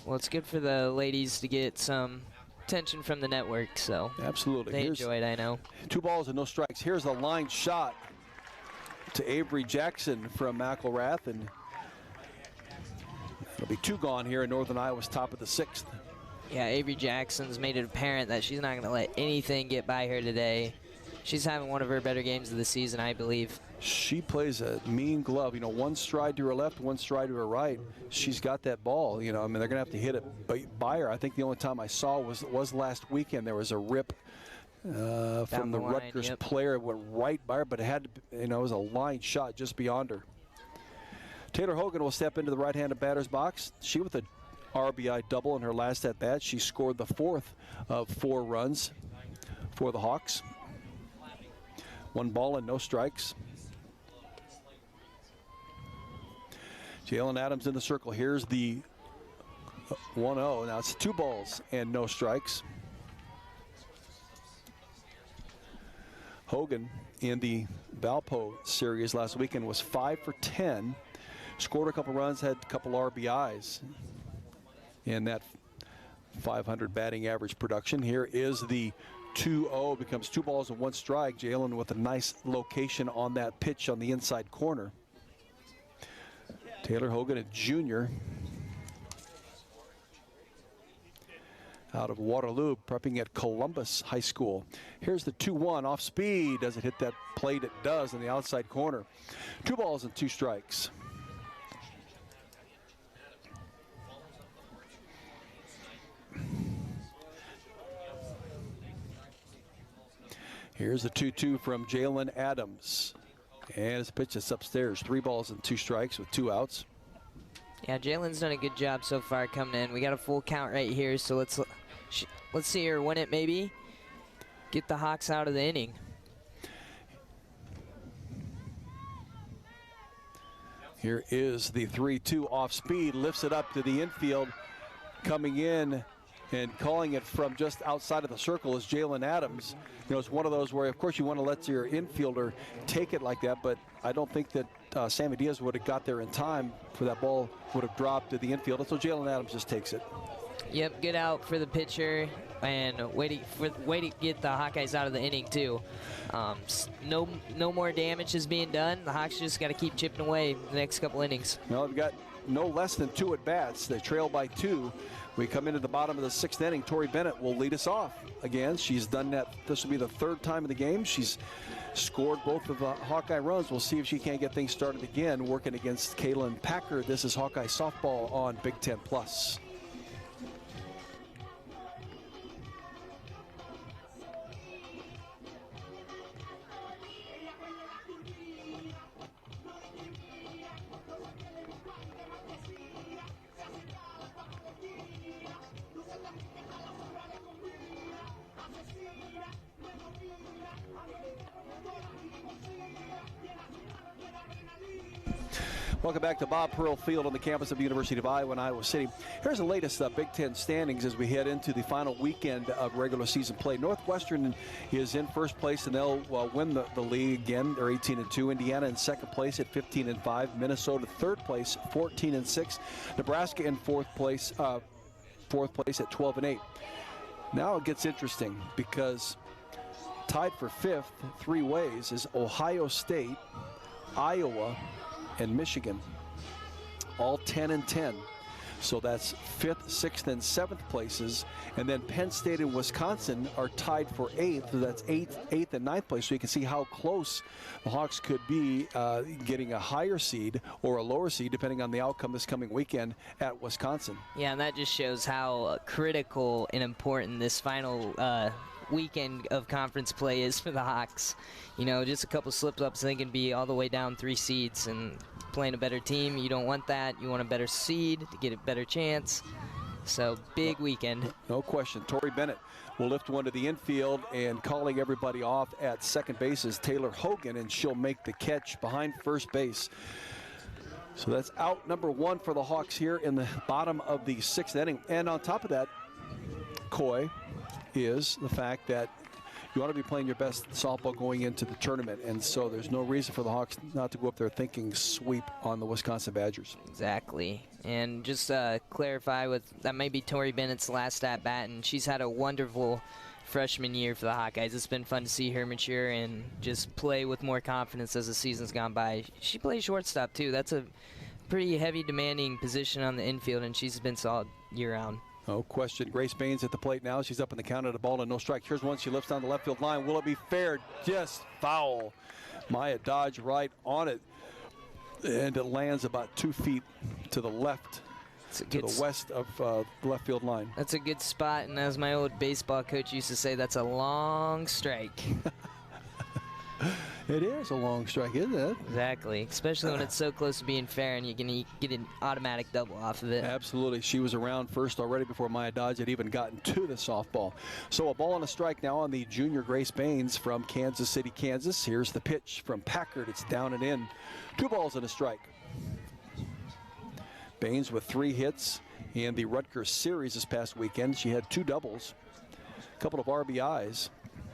Well, it's good for the ladies to get some attention from the network, so Absolutely. they enjoy it, I know. 2 balls and no strikes. Here's a line shot to Avery Jackson from McElrath, and it'll be 2 gone here in Northern Iowa's top of the 6th. Yeah, Avery Jackson's made it apparent that she's not going to let anything get by her today. She's having one of her better games of the season, I believe. She plays a mean glove. 1 stride to her left, 1 stride to her right. She's got that ball. I mean, they're going to have to hit it by her. I think the only time I saw was last weekend. There was a rip from the line, Rutgers yep. player. It went right by her, but it had to, it was a line shot just beyond her. Taylor Hogan will step into the right-handed batter's box. She with a RBI double in her last at-bat. She scored the 4th of 4 runs for the Hawks. 1 ball and no strikes. Jalen Adams in the circle. Here's the 1-0. Now it's 2 balls and no strikes. Hogan in the Valpo series last weekend was 5 for 10. Scored a couple runs, had a couple RBIs in that 500 batting average production. Here is the 2-0, becomes 2 balls and 1 strike. Jalen with a nice location on that pitch on the inside corner. Taylor Hogan, a junior out of Waterloo, prepping at Columbus High School. Here's the 2-1 off speed. Does it hit that plate? It does in the outside corner. 2 balls and 2 strikes. Here's the 2-2 from Jalen Adams. And his pitch is upstairs. 3 balls and 2 strikes with 2 outs. Yeah, Jalen's done a good job so far coming in. We got a full count right here, so let's see her win it maybe. Get the Hawks out of the inning. Here is the 3-2 off speed. Lifts it up to the infield. Coming in and calling it from just outside of the circle is Jalen Adams. It's one of those where, of course, you want to let your infielder take it like that, but I don't think that Sammy Diaz would have got there in time for that ball would have dropped to the infield. So Jalen Adams just takes it. Yep, good out for the pitcher, and way to get the Hawkeyes out of the inning too. No more damage is being done. The Hawks just got to keep chipping away the next couple innings. Well, they've got no less than 2 at bats. They trail by 2. We come into the bottom of the 6th inning. Tori Bennett will lead us off again. She's done that. This will be the 3rd time in the game. She's scored both of the Hawkeye runs. We'll see if she can't get things started again, working against Kaylin Packer. This is Hawkeye softball on Big Ten Plus. Welcome back to Bob Pearl Field on the campus of the University of Iowa in Iowa City. Here's the latest Big Ten standings as we head into the final weekend of regular season play. Northwestern is in first place, and they'll win the league again. They're 18-2. Indiana in second place at 15-5. Minnesota third place, 14-6. Nebraska in fourth place at 12-8. Now it gets interesting because tied for 5th 3 ways is Ohio State, Iowa, and Michigan, all 10-10. So that's 5th, 6th, and 7th places. And then Penn State and Wisconsin are tied for 8th. So that's 8th and 9th place. So you can see how close the Hawks could be getting a higher seed or a lower seed, depending on the outcome this coming weekend at Wisconsin. Yeah, and that just shows how critical and important this final weekend of conference play is for the Hawks. Just a couple slip-ups, they can be all the way down 3 seeds, and playing a better team, you don't want that. You want a better seed to get a better chance. So big weekend. No question. Tori Bennett will lift one to the infield, and calling everybody off at second base is Taylor Hogan, and she'll make the catch behind first base. So that's out number one for the Hawks here in the bottom of the sixth inning. And on top of that, Coy, is the fact that you want to be playing your best softball going into the tournament, and so there's no reason for the Hawks not to go up there thinking sweep on the Wisconsin Badgers. Exactly. And just clarify with that may be Tori Bennett's last at bat, and she's had a wonderful freshman year for the Hawkeyes. It's been fun to see her mature and just play with more confidence as the season's gone by. She plays shortstop too. That's a pretty heavy demanding position on the infield, and she's been solid year round. No question. Grace Baines at the plate now. She's up in the count at the ball and no strike. Here's one. She lifts down the left field line. Will it be fair? Just foul. Maya Dodge right on it. And it lands about 2 feet to the left, to the west of the left field line. That's a good spot, and as my old baseball coach used to say, that's a long strike. It is a long strike, isn't it? Exactly, especially when it's so close to being fair and you can get an automatic double off of it. Absolutely. She was around first already before Maya Dodge had even gotten to the softball. So a ball and a strike now on the junior Grace Baines from Kansas City, Kansas. Here's the pitch from Packard. It's down and in. 2 balls and a strike. Baines with 3 hits in the Rutgers series this past weekend. She had 2 doubles, a couple of RBIs,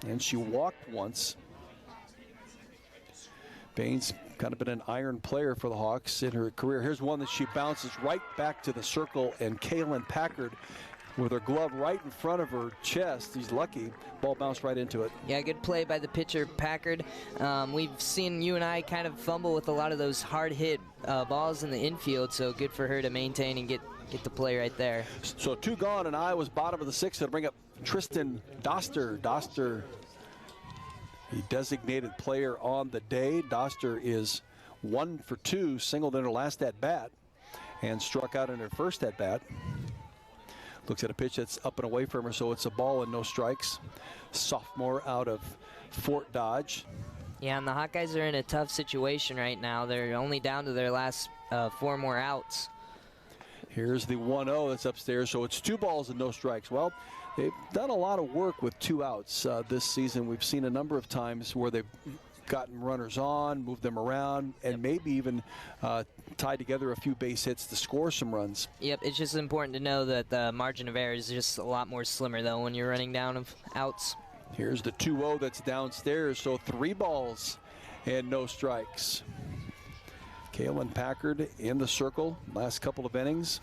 and she walked once. Baines kind of been an iron player for the Hawks in her career. Here's one that she bounces right back to the circle, and Kaylin Packard with her glove right in front of her chest. He's lucky. Ball bounced right into it. Yeah, good play by the pitcher, Packard. We've seen UNI kind of fumble with a lot of those hard-hit balls in the infield, so good for her to maintain and get the play right there. So 2 gone, and Iowa's bottom of the 6th. It'll bring up Tristan Doster. Doster, the designated player on the day. Doster is 1 for 2, singled in her last at-bat and struck out in her first at-bat. Looks at a pitch that's up and away from her, so it's a ball and no strikes. Sophomore out of Fort Dodge. Yeah, and the Hawkeyes are in a tough situation right now. They're only down to their last 4 more outs. Here's the 1-0 that's upstairs, so it's 2 balls and no strikes. Well, they've done a lot of work with 2 outs this season. We've seen a number of times where they've gotten runners on, moved them around, and maybe even tied together a few base hits to score some runs. Yep, it's just important to know that the margin of error is just a lot more slimmer, though, when you're running down of outs. Here's the 2-0 that's downstairs, so 3 balls and no strikes. Kaylin Packard in the circle last couple of innings.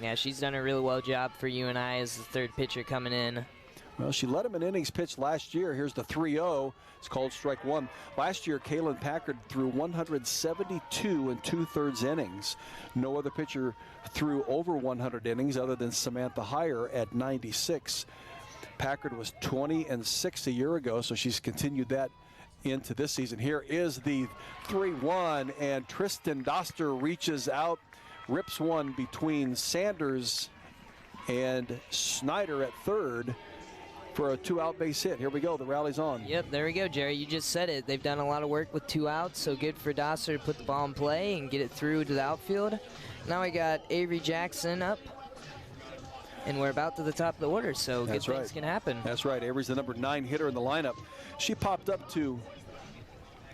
Yeah, she's done a really well job for UNI as the 3rd pitcher coming in. Well, she led him in innings pitched last year. Here's the 3-0. It's called strike 1. Last year, Kaylin Packard threw 172 and 2/3 innings. No other pitcher threw over 100 innings other than Samantha Heyer at 96. Packard was 20-6 a year ago, so she's continued that into this season. Here is the 3-1, and Tristan Doster reaches out, rips one between Sanders and Snyder at 3rd for a 2-out base hit. Here we go. The rally's on. Yep, there we go, Jerry. You just said it. They've done a lot of work with 2 outs, so good for Doster to put the ball in play and get it through to the outfield. Now we got Avery Jackson up, and we're about to the top of the order, so good things can happen. That's right. Avery's the number 9 hitter in the lineup. She popped up to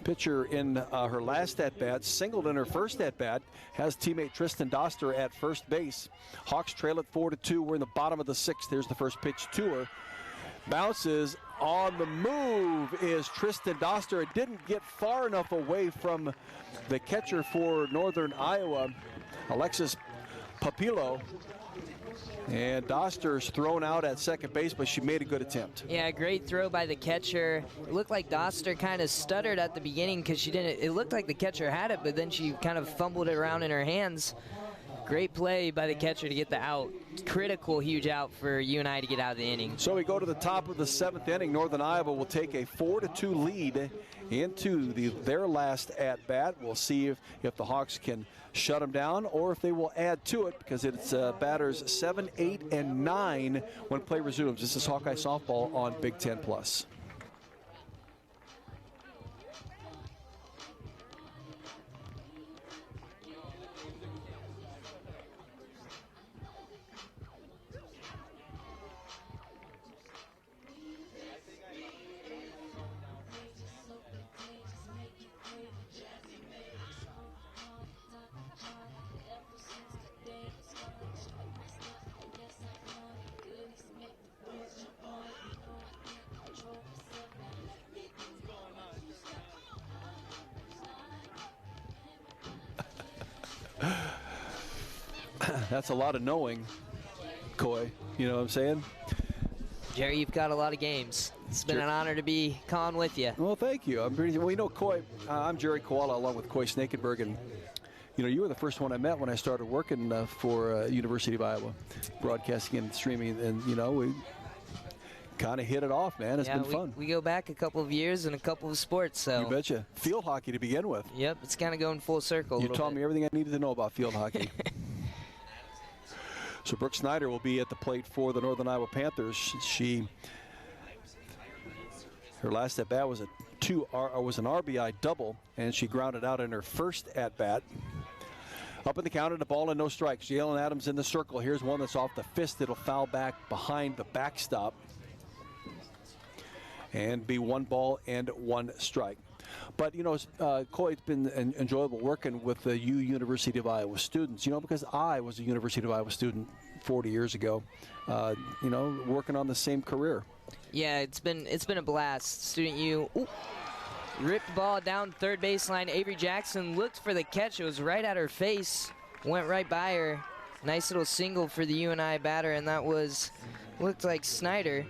pitcher in her last at-bat, singled in her first at-bat, has teammate Tristan Doster at first base. Hawks trail it 4-2. We're in the bottom of the 6th. Here's the first pitch to her. Bounces on the move is Tristan Doster. It didn't get far enough away from the catcher for Northern Iowa, Alexis Papillo. And Doster's thrown out at second base, but she made a good attempt. Yeah, great throw by the catcher. It looked like Doster kind of stuttered at the beginning because she didn't. It looked like the catcher had it, but then she kind of fumbled it around in her hands. Great play by the catcher to get the out. Critical, huge out for UNI to get out of the inning. So we go to the top of the 7th inning. Northern Iowa will take a 4-2 lead into their last at-bat. We'll see if the Hawks can shut them down or if they will add to it, because it's batters 7, 8, and 9 when play resumes. This is Hawkeye Softball on Big Ten Plus. That's a lot of knowing, Coy. You know what I'm saying? Jerry, you've got a lot of games. It's been an honor to be calling with you. Well, thank you. Well, you know, Coy, I'm Jerry Koala along with Coy Snakenberg, and you know, you were the first one I met when I started working for University of Iowa, broadcasting and streaming, and you know, we kind of hit it off, man. It's been fun. We go back a couple of years and a couple of sports, so. You betcha. Field hockey to begin with. Yep, it's kind of going full circle. You taught me everything I needed to know about field hockey. So Brooke Snyder will be at the plate for the Northern Iowa Panthers. Her last at bat was an RBI double, and she grounded out in her first at bat. Up in the count, and a ball and no strikes. Jalen Adams in the circle. Here's one that's off the fist. It'll foul back behind the backstop and be 1 ball and 1 strike. But, you know, Coy, it's been enjoyable working with the University of Iowa students, you know, because I was a University of Iowa student 40 years ago, you know, working on the same career. Yeah, it's been a blast. Student U ripped the ball down third baseline. Avery Jackson looked for the catch. It was right at her face. Went right by her. Nice little single for the UNI batter, and that looked like Snyder.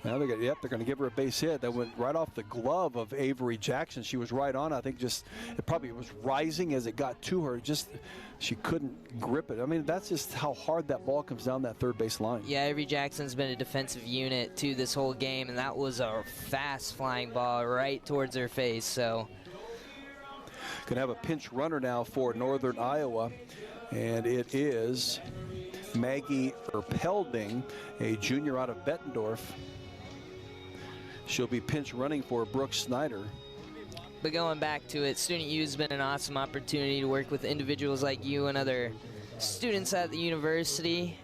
Now they're going to give her a base hit. That went right off the glove of Avery Jackson. She was right on. I think it probably was rising as it got to her. She couldn't grip it. I mean, that's just how hard that ball comes down that third base line. Yeah, Avery Jackson's been a defensive unit too this whole game, and that was a fast flying ball right towards her face. So going to have a pinch runner now for Northern Iowa, and it is Maggie Erpelding, a junior out of Bettendorf. She'll be pinch running for Brooke Snyder. But going back to it, Student U has been an awesome opportunity to work with individuals like you and other students at the university.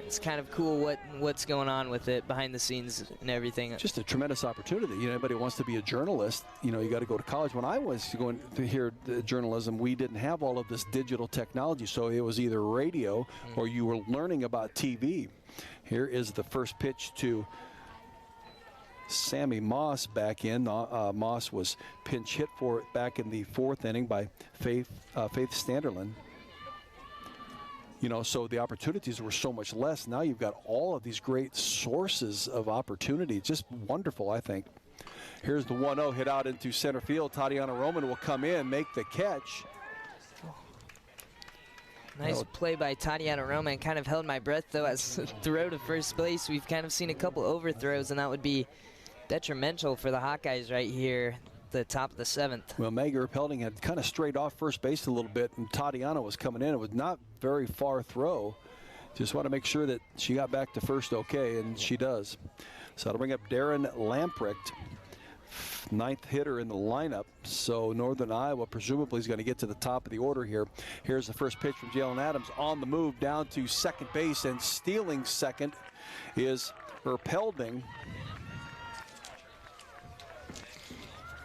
It's kind of cool what's going on with it behind the scenes and everything. Just a tremendous opportunity. You know, anybody who wants to be a journalist, you know, you got to go to college. When I was going to hear journalism, we didn't have all of this digital technology, so it was either radio or you were learning about TV. Here is the first pitch to Sammy Moss back in. Moss was pinch hit for it back in the 4th inning by Faith Standerlin. You know, so the opportunities were so much less. Now you've got all of these great sources of opportunity. Just wonderful, I think. Here's the 1-0 hit out into center field. Tatiana Roman will come in, make the catch. Nice play by Tatiana Roman. Kind of held my breath, though, as throw to first base. We've kind of seen a couple overthrows, and that would be detrimental for the Hawkeyes right here, the top of the 7th. Well, Maggie Erpelding had kind of strayed off first base a little bit, and Tatiana was coming in. It was not very far throw. Just want to make sure that she got back to first okay, and she does. So that'll bring up Darren Lamprecht, 9th hitter in the lineup. So Northern Iowa presumably is going to get to the top of the order here. Here's the first pitch from Jalen Adams on the move down to second base, and stealing second is Erpelding.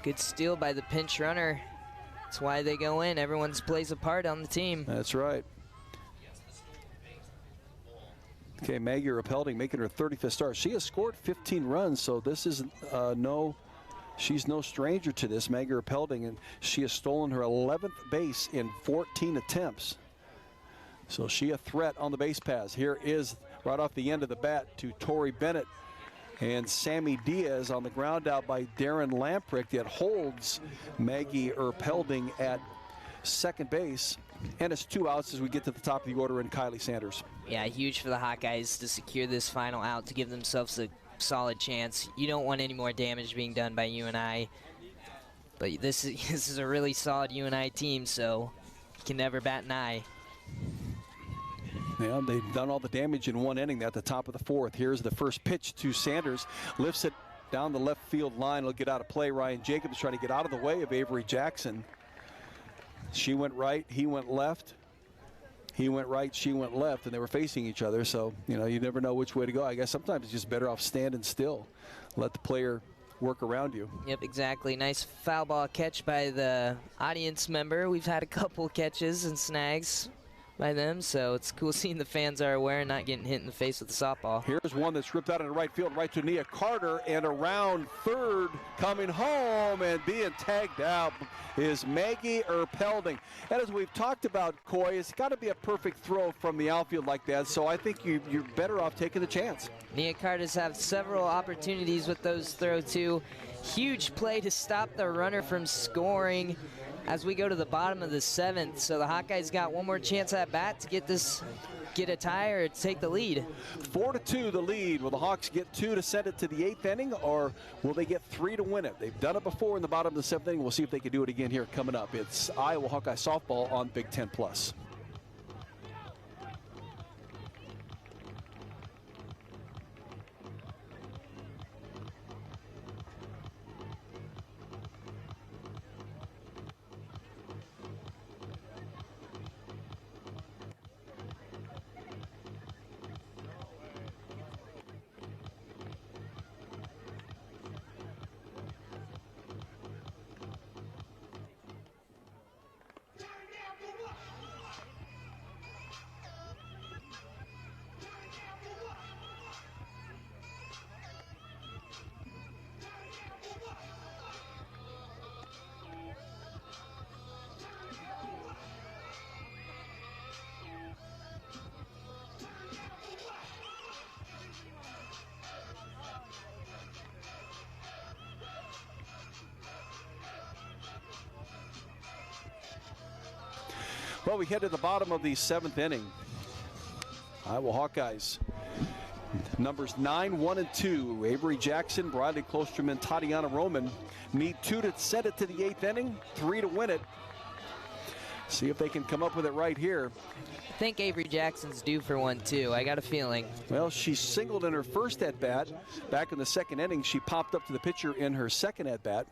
Good steal by the pinch runner. That's why they go in. Everyone plays a part on the team. That's right. Okay, Maggie Erpelding making her 35th start. She has scored 15 runs, so this is she's no stranger to this, Maggie Erpelding, and she has stolen her 11th base in 14 attempts. So she a threat on the base paths. Here is right off the end of the bat to Tori Bennett. And Sammy Diaz on the ground out by Darren Lamprecht that holds Maggie Erpelding at second base. And it's 2 outs as we get to the top of the order, and Kylie Sanders. Yeah, huge for the Hawkeyes to secure this final out to give themselves a solid chance. You don't want any more damage being done by UNI. But this is a really solid UNI team, so you can never bat an eye. Yeah, they've done all the damage in 1 inning at the top of the 4th. Here's the first pitch to Sanders. Lifts it down the left field line. It'll get out of play. Ryan Jacobs trying to get out of the way of Avery Jackson. She went right, he went left. He went right, she went left, and they were facing each other. So, you know, you never know which way to go. I guess sometimes it's just better off standing still. Let the player work around you. Yep, exactly. Nice foul ball catch by the audience member. We've had a couple catches and snags by them, so it's cool seeing the fans are aware and not getting hit in the face with the softball. Here's one that's ripped out into right field, right to Nia Carter, and around third, coming home and being tagged out is Maggie Erpelding. And as we've talked about, Coy, it's got to be a perfect throw from the outfield like that, so I think you're better off taking the chance. Nia Carter's have several opportunities with those throw too. Huge play to stop the runner from scoring as we go to the bottom of the 7th. So the Hawkeyes got one more chance at bat to get a tie or take the lead. 4-2 the lead. Will the Hawks get 2 to send it to the 8th inning, or will they get 3 to win it? They've done it before in the bottom of the 7th inning. We'll see if they can do it again here coming up. It's Iowa Hawkeye softball on Big Ten Plus. Well, we head to the bottom of the 7th inning. Iowa Hawkeyes, numbers 9, 1, and 2. Avery Jackson, Briley Klostrom, and Tatiana Roman need 2 to send it to the 8th inning, 3 to win it. See if they can come up with it right here. I think Avery Jackson's due for one too. I got a feeling. Well, she singled in her first at-bat. Back in the 2nd inning, she popped up to the pitcher in her 2nd at-bat.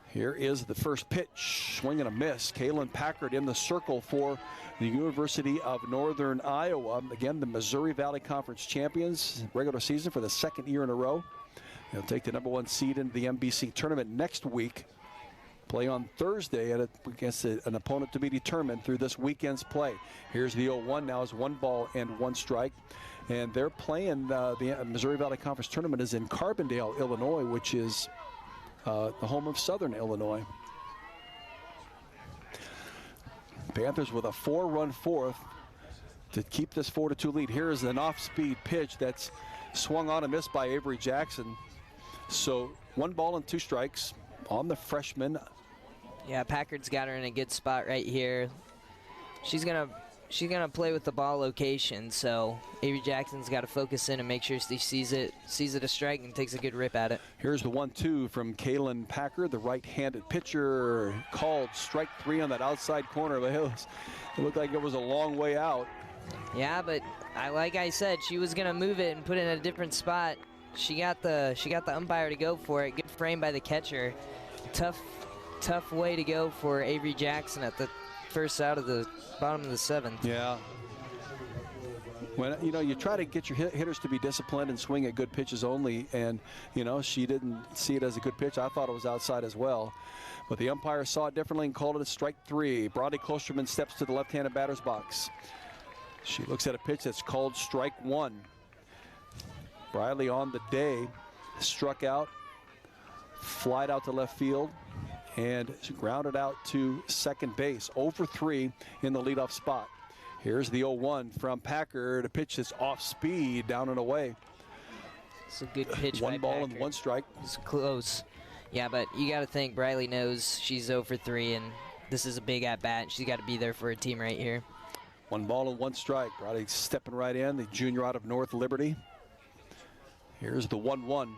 Here is the first pitch, swing and a miss. Kaylin Packard in the circle for the University of Northern Iowa. Again, the Missouri Valley Conference champions, regular season for the 2nd year in a row. They'll take the #1 seed into the MBC tournament next week. Play on Thursday against an opponent to be determined through this weekend's play. Here's the 0-1, now is 1 ball and 1 strike. And they're playing, the Missouri Valley Conference tournament is in Carbondale, Illinois, which is the home of Southern Illinois. Panthers with a 4-run 4th to keep this 4-2 lead. Here is an off-speed pitch that's swung on and missed by Avery Jackson. So 1 ball and 2 strikes on the freshman. Yeah, Packard's got her in a good spot right here. She's gonna play with the ball location, so Avery Jackson's got to focus in and make sure she sees it a strike and takes a good rip at it. Here's the 1-2 from Kaylin Packard, the right-handed pitcher, called strike 3 on that outside corner of the hills. It looked like it was a long way out. Yeah, but like I said, she was gonna move it and put it in a different spot. She got the umpire to go for it. Good frame by the catcher. Tough way to go for Avery Jackson at the first out of the bottom of the 7th. Yeah. When you try to get your hitters to be disciplined and swing at good pitches only, and she didn't see it as a good pitch. I thought it was outside as well, but the umpire saw it differently and called it a strike 3. Brodie Klosterman steps to the left-handed batter's box. She looks at a pitch that's called strike 1. Briley on the day struck out, flied out to left field, and grounded out to second base. 0 for 3 in the leadoff spot. Here's the 0-1 from Packard. A pitch that's off speed, down and away. It's a good pitch. 1 ball Packard. and 1 strike. It's close. Yeah, but you got to think Briley knows she's 0 for 3, and this is a big at-bat. She's got to be there for her team right here. 1 ball and 1 strike. Briley stepping right in, the junior out of North Liberty. Here's the 1-1.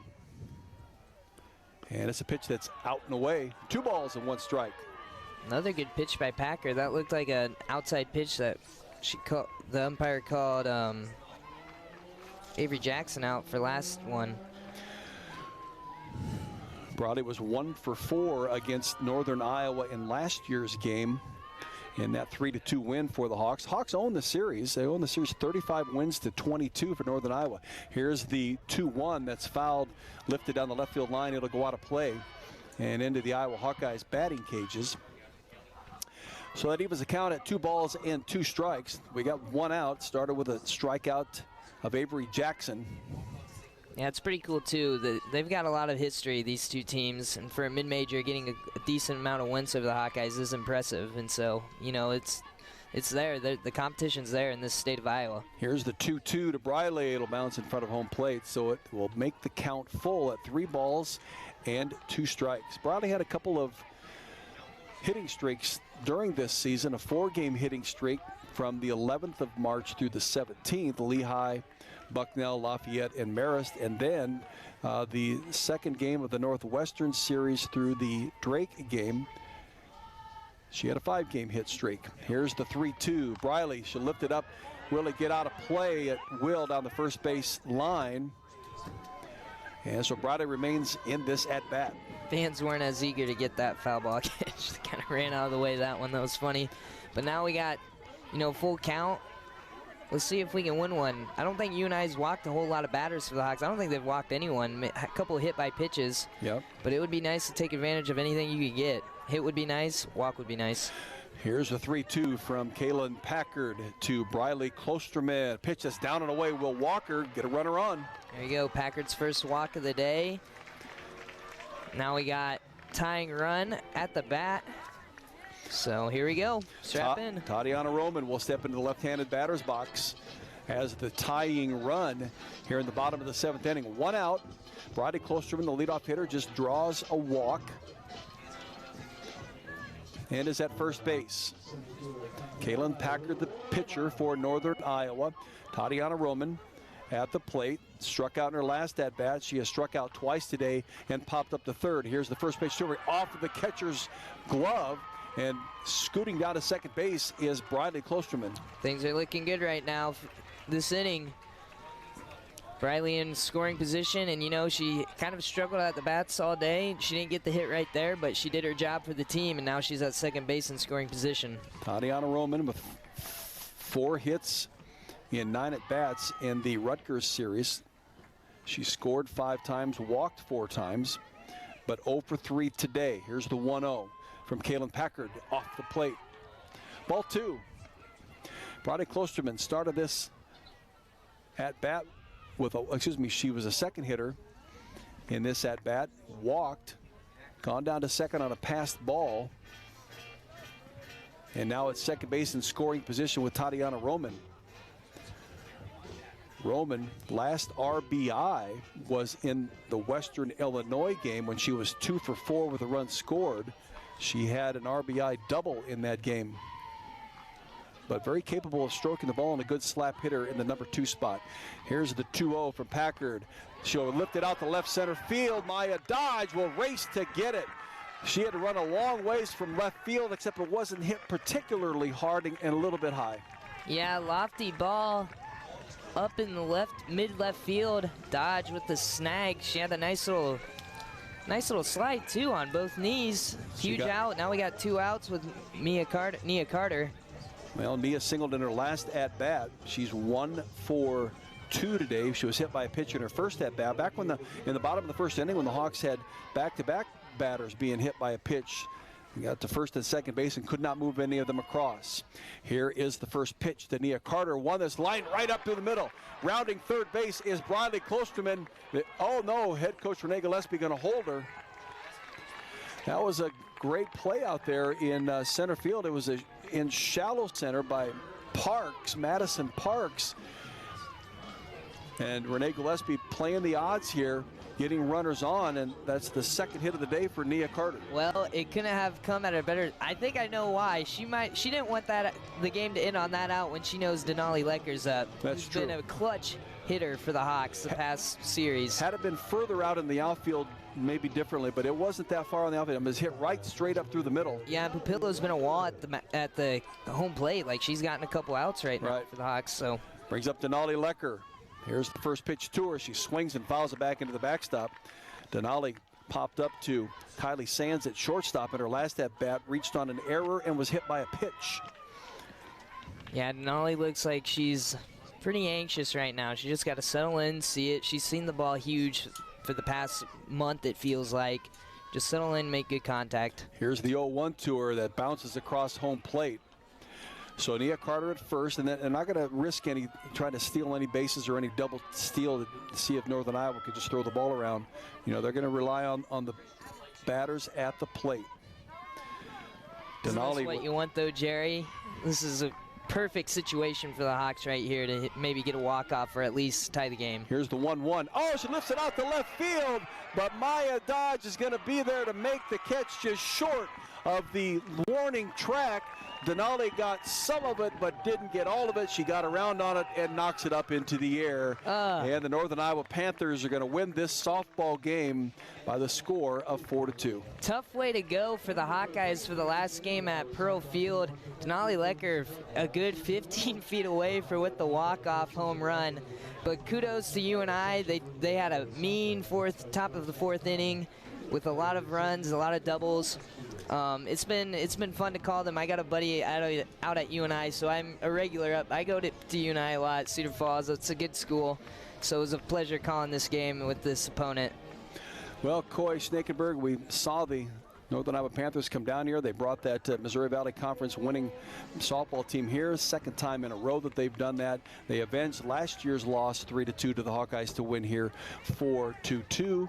And it's a pitch that's out and away. 2 balls and 1 strike. Another good pitch by Packer. That looked like an outside pitch that the umpire called Avery Jackson out for last one. Brodie was 1 for 4 against Northern Iowa in last year's game in that 3-2 win for the Hawks. Hawks own the series. They own the series 35 wins to 22 for Northern Iowa. Here's the 2-1 that's fouled, lifted down the left field line. It'll go out of play and into the Iowa Hawkeyes batting cages. So that evens the count at 2 balls and 2 strikes. We got 1 out. Started with a strikeout of Avery Jackson. Yeah, it's pretty cool, too. They've got a lot of history, these two teams, and for a mid-major, getting a decent amount of wins over the Hawkeyes is impressive. And so, you know, it's there. The competition's there in this state of Iowa. Here's the 2-2 to Briley. It'll bounce in front of home plate, so it will make the count full at 3 balls and 2 strikes. Briley had a couple of hitting streaks during this season, a 4-game hitting streak from the 11th of March through the 17th. Lehigh, Bucknell, Lafayette, and Marist, and then the second game of the Northwestern series through the Drake game. She had a 5-game hit streak. Here's the 3-2. Briley, she'll lift it up. Will it get out of play at will down the first base line? And so Briley remains in this at-bat. Fans weren't as eager to get that foul ball catch. They kind of ran out of the way of that one. That was funny. But now we got, you know, full count. Let's see if we can win one. I don't think UNI's walked a whole lot of batters for the Hawks. I don't think they've walked anyone. A couple hit by pitches. Yep. But it would be nice to take advantage of anything you could get. Hit would be nice. Walk would be nice. Here's the 3-2 from Kaylin Packard to Briley Klosterman. Pitch that's down and away. Will Walker get a runner on? There you go. Packard's first walk of the day. Now we got tying run at the bat. So here we go. Strap in. Tatiana Roman will step into the left-handed batter's box as the tying run here in the bottom of the 7th inning. 1 out. Briley Klosterman, the leadoff hitter, just draws a walk and is at first base. Kaylin Packard, the pitcher for Northern Iowa. Tatiana Roman at the plate. Struck out in her last at-bat. She has struck out twice today and popped up to third. Here's the first base delivery off of the catcher's glove. And scooting down to second base is Briley Klosterman. Things are looking good right now this inning. Briley in scoring position, and you know, she kind of struggled at the bats all day. She didn't get the hit right there, but she did her job for the team, and now she's at second base in scoring position. Tatiana Roman with 4 hits in 9 at-bats in the Rutgers series. She scored 5 times, walked 4 times, but 0 for 3 today. Here's the 1-0. From Kaylin Packard off the plate. Ball 2. Briley Klosterman started this at bat with she was a second hitter in this at bat. Walked, gone down to second on a passed ball, and now at second base in scoring position with Tatiana Roman. Roman, last RBI was in the Western Illinois game when she was 2 for 4 with a run scored. She had an RBI double in that game, but very capable of stroking the ball and a good slap hitter in the number 2 spot. Here's the 2-0 from Packard. She'll lift it out to left center field. Maya Dodge will race to get it. She had to run a long ways from left field, except it wasn't hit particularly hard and a little bit high. Yeah, lofty ball up in the mid-left field. Dodge with the snag. She had a nice little slide too on both knees. Huge out. Now we got 2 outs with Nia Carter. Well, Nia singled in her last at-bat. She's 1 for 2 today. She was hit by a pitch in her first at-bat. Back when in the bottom of the first inning, when the Hawks had back-to-back batters being hit by a pitch, we got to first and second base and could not move any of them across. Here is the first pitch to Nia Carter. One that's lined right up through the middle. Rounding third base is Briley Klosterman. Oh no, head coach Renee Gillespie going to hold her. That was a great play out there in center field. It was in shallow center by Parks, Madison Parks. And Renee Gillespie playing the odds here, getting runners on, and that's the second hit of the day for Nia Carter. Well, it couldn't have come at a better. I think I know why. She didn't want the game to end on that out when she knows Denali Lecker's up. That's Who's true. been a clutch hitter for the Hawks the past series. Had it been further out in the outfield, maybe differently, but it wasn't that far on the outfield. It was hit right straight up through the middle. Yeah, and Papillo's been a wall at the home plate. Like, she's gotten a couple outs right now for the Hawks. So brings up Denali Lecker. Here's the first pitch to her. She swings and fouls it back into the backstop. Denali popped up to Kylie Sands at shortstop in her last at-bat, reached on an error and was hit by a pitch. Yeah, Denali looks like she's pretty anxious right now. She just got to settle in, see it. She's seen the ball huge for the past month, it feels like. Just settle in, make good contact. Here's the 0-1 tour that bounces across home plate. So Nia Carter at first, and not going to risk trying to steal any bases or any double steal to see if Northern Iowa could just throw the ball around. You know, they're going to rely on the batters at the plate. Isn't this what you want, though, Jerry? This is a perfect situation for the Hawks right here to maybe get a walk-off or at least tie the game. Here's the 1-1. Oh, she lifts it out to left field, but Maya Dodge is going to be there to make the catch just short of the warning track. Denali got some of it, but didn't get all of it. She got around on it and knocks it up into the air. And the Northern Iowa Panthers are going to win this softball game by the score of 4-2. Tough way to go for the Hawkeyes for the last game at Pearl Field. Denali Lecker a good 15 feet away with the walk-off home run. But kudos to UNI. They had a mean top of the fourth inning with a lot of runs, a lot of doubles. It's been fun to call them. I got a buddy out at UNI, so I'm a regular up. I go to UNI a lot, Cedar Falls. It's a good school, so it was a pleasure calling this game with this opponent. Well, Coy Snakenberg, we saw the Northern Iowa Panthers come down here. They brought that Missouri Valley Conference winning softball team here. Second time in a row that they've done that. They avenged last year's loss 3-2 to the Hawkeyes to win here 4-2.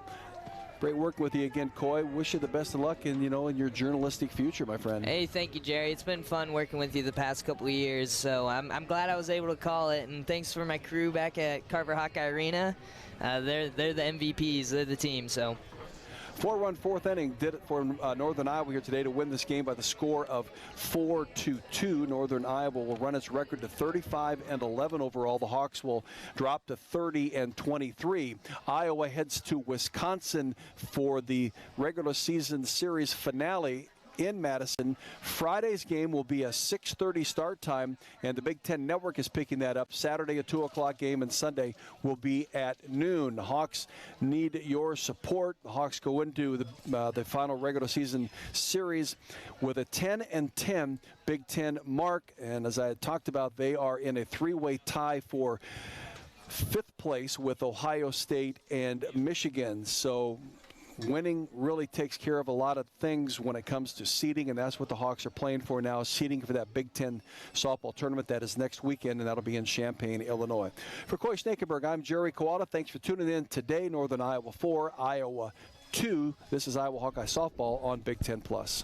Great working with you again, Coy. Wish you the best of luck in your journalistic future, my friend. Hey, thank you, Jerry. It's been fun working with you the past couple of years, so I'm glad I was able to call it. And thanks for my crew back at Carver Hawkeye Arena. They're the MVPs. They're the team. So. 4-run fourth inning did it for Northern Iowa here today to win this game by the score of 4-2. Northern Iowa will run its record to 35-11 overall. The Hawks will drop to 30-23. Iowa heads to Wisconsin for the regular season series finale in Madison. Friday's game will be a 6:30 start time, and the Big Ten Network is picking that up. Saturday a 2 o'clock game, and Sunday will be at noon. The Hawks need your support. The Hawks go into the final regular season series with a 10-10 Big Ten mark, and as I had talked about, they are in a three-way tie for 5th place with Ohio State and Michigan. So winning really takes care of a lot of things when it comes to seeding, and that's what the Hawks are playing for now, seeding for that Big Ten softball tournament that is next weekend, and that'll be in Champaign, Illinois. For Coy Snakenberg, I'm Jerry Kowalda. Thanks for tuning in today. Northern Iowa 4, Iowa 2. This is Iowa Hawkeye Softball on Big Ten Plus.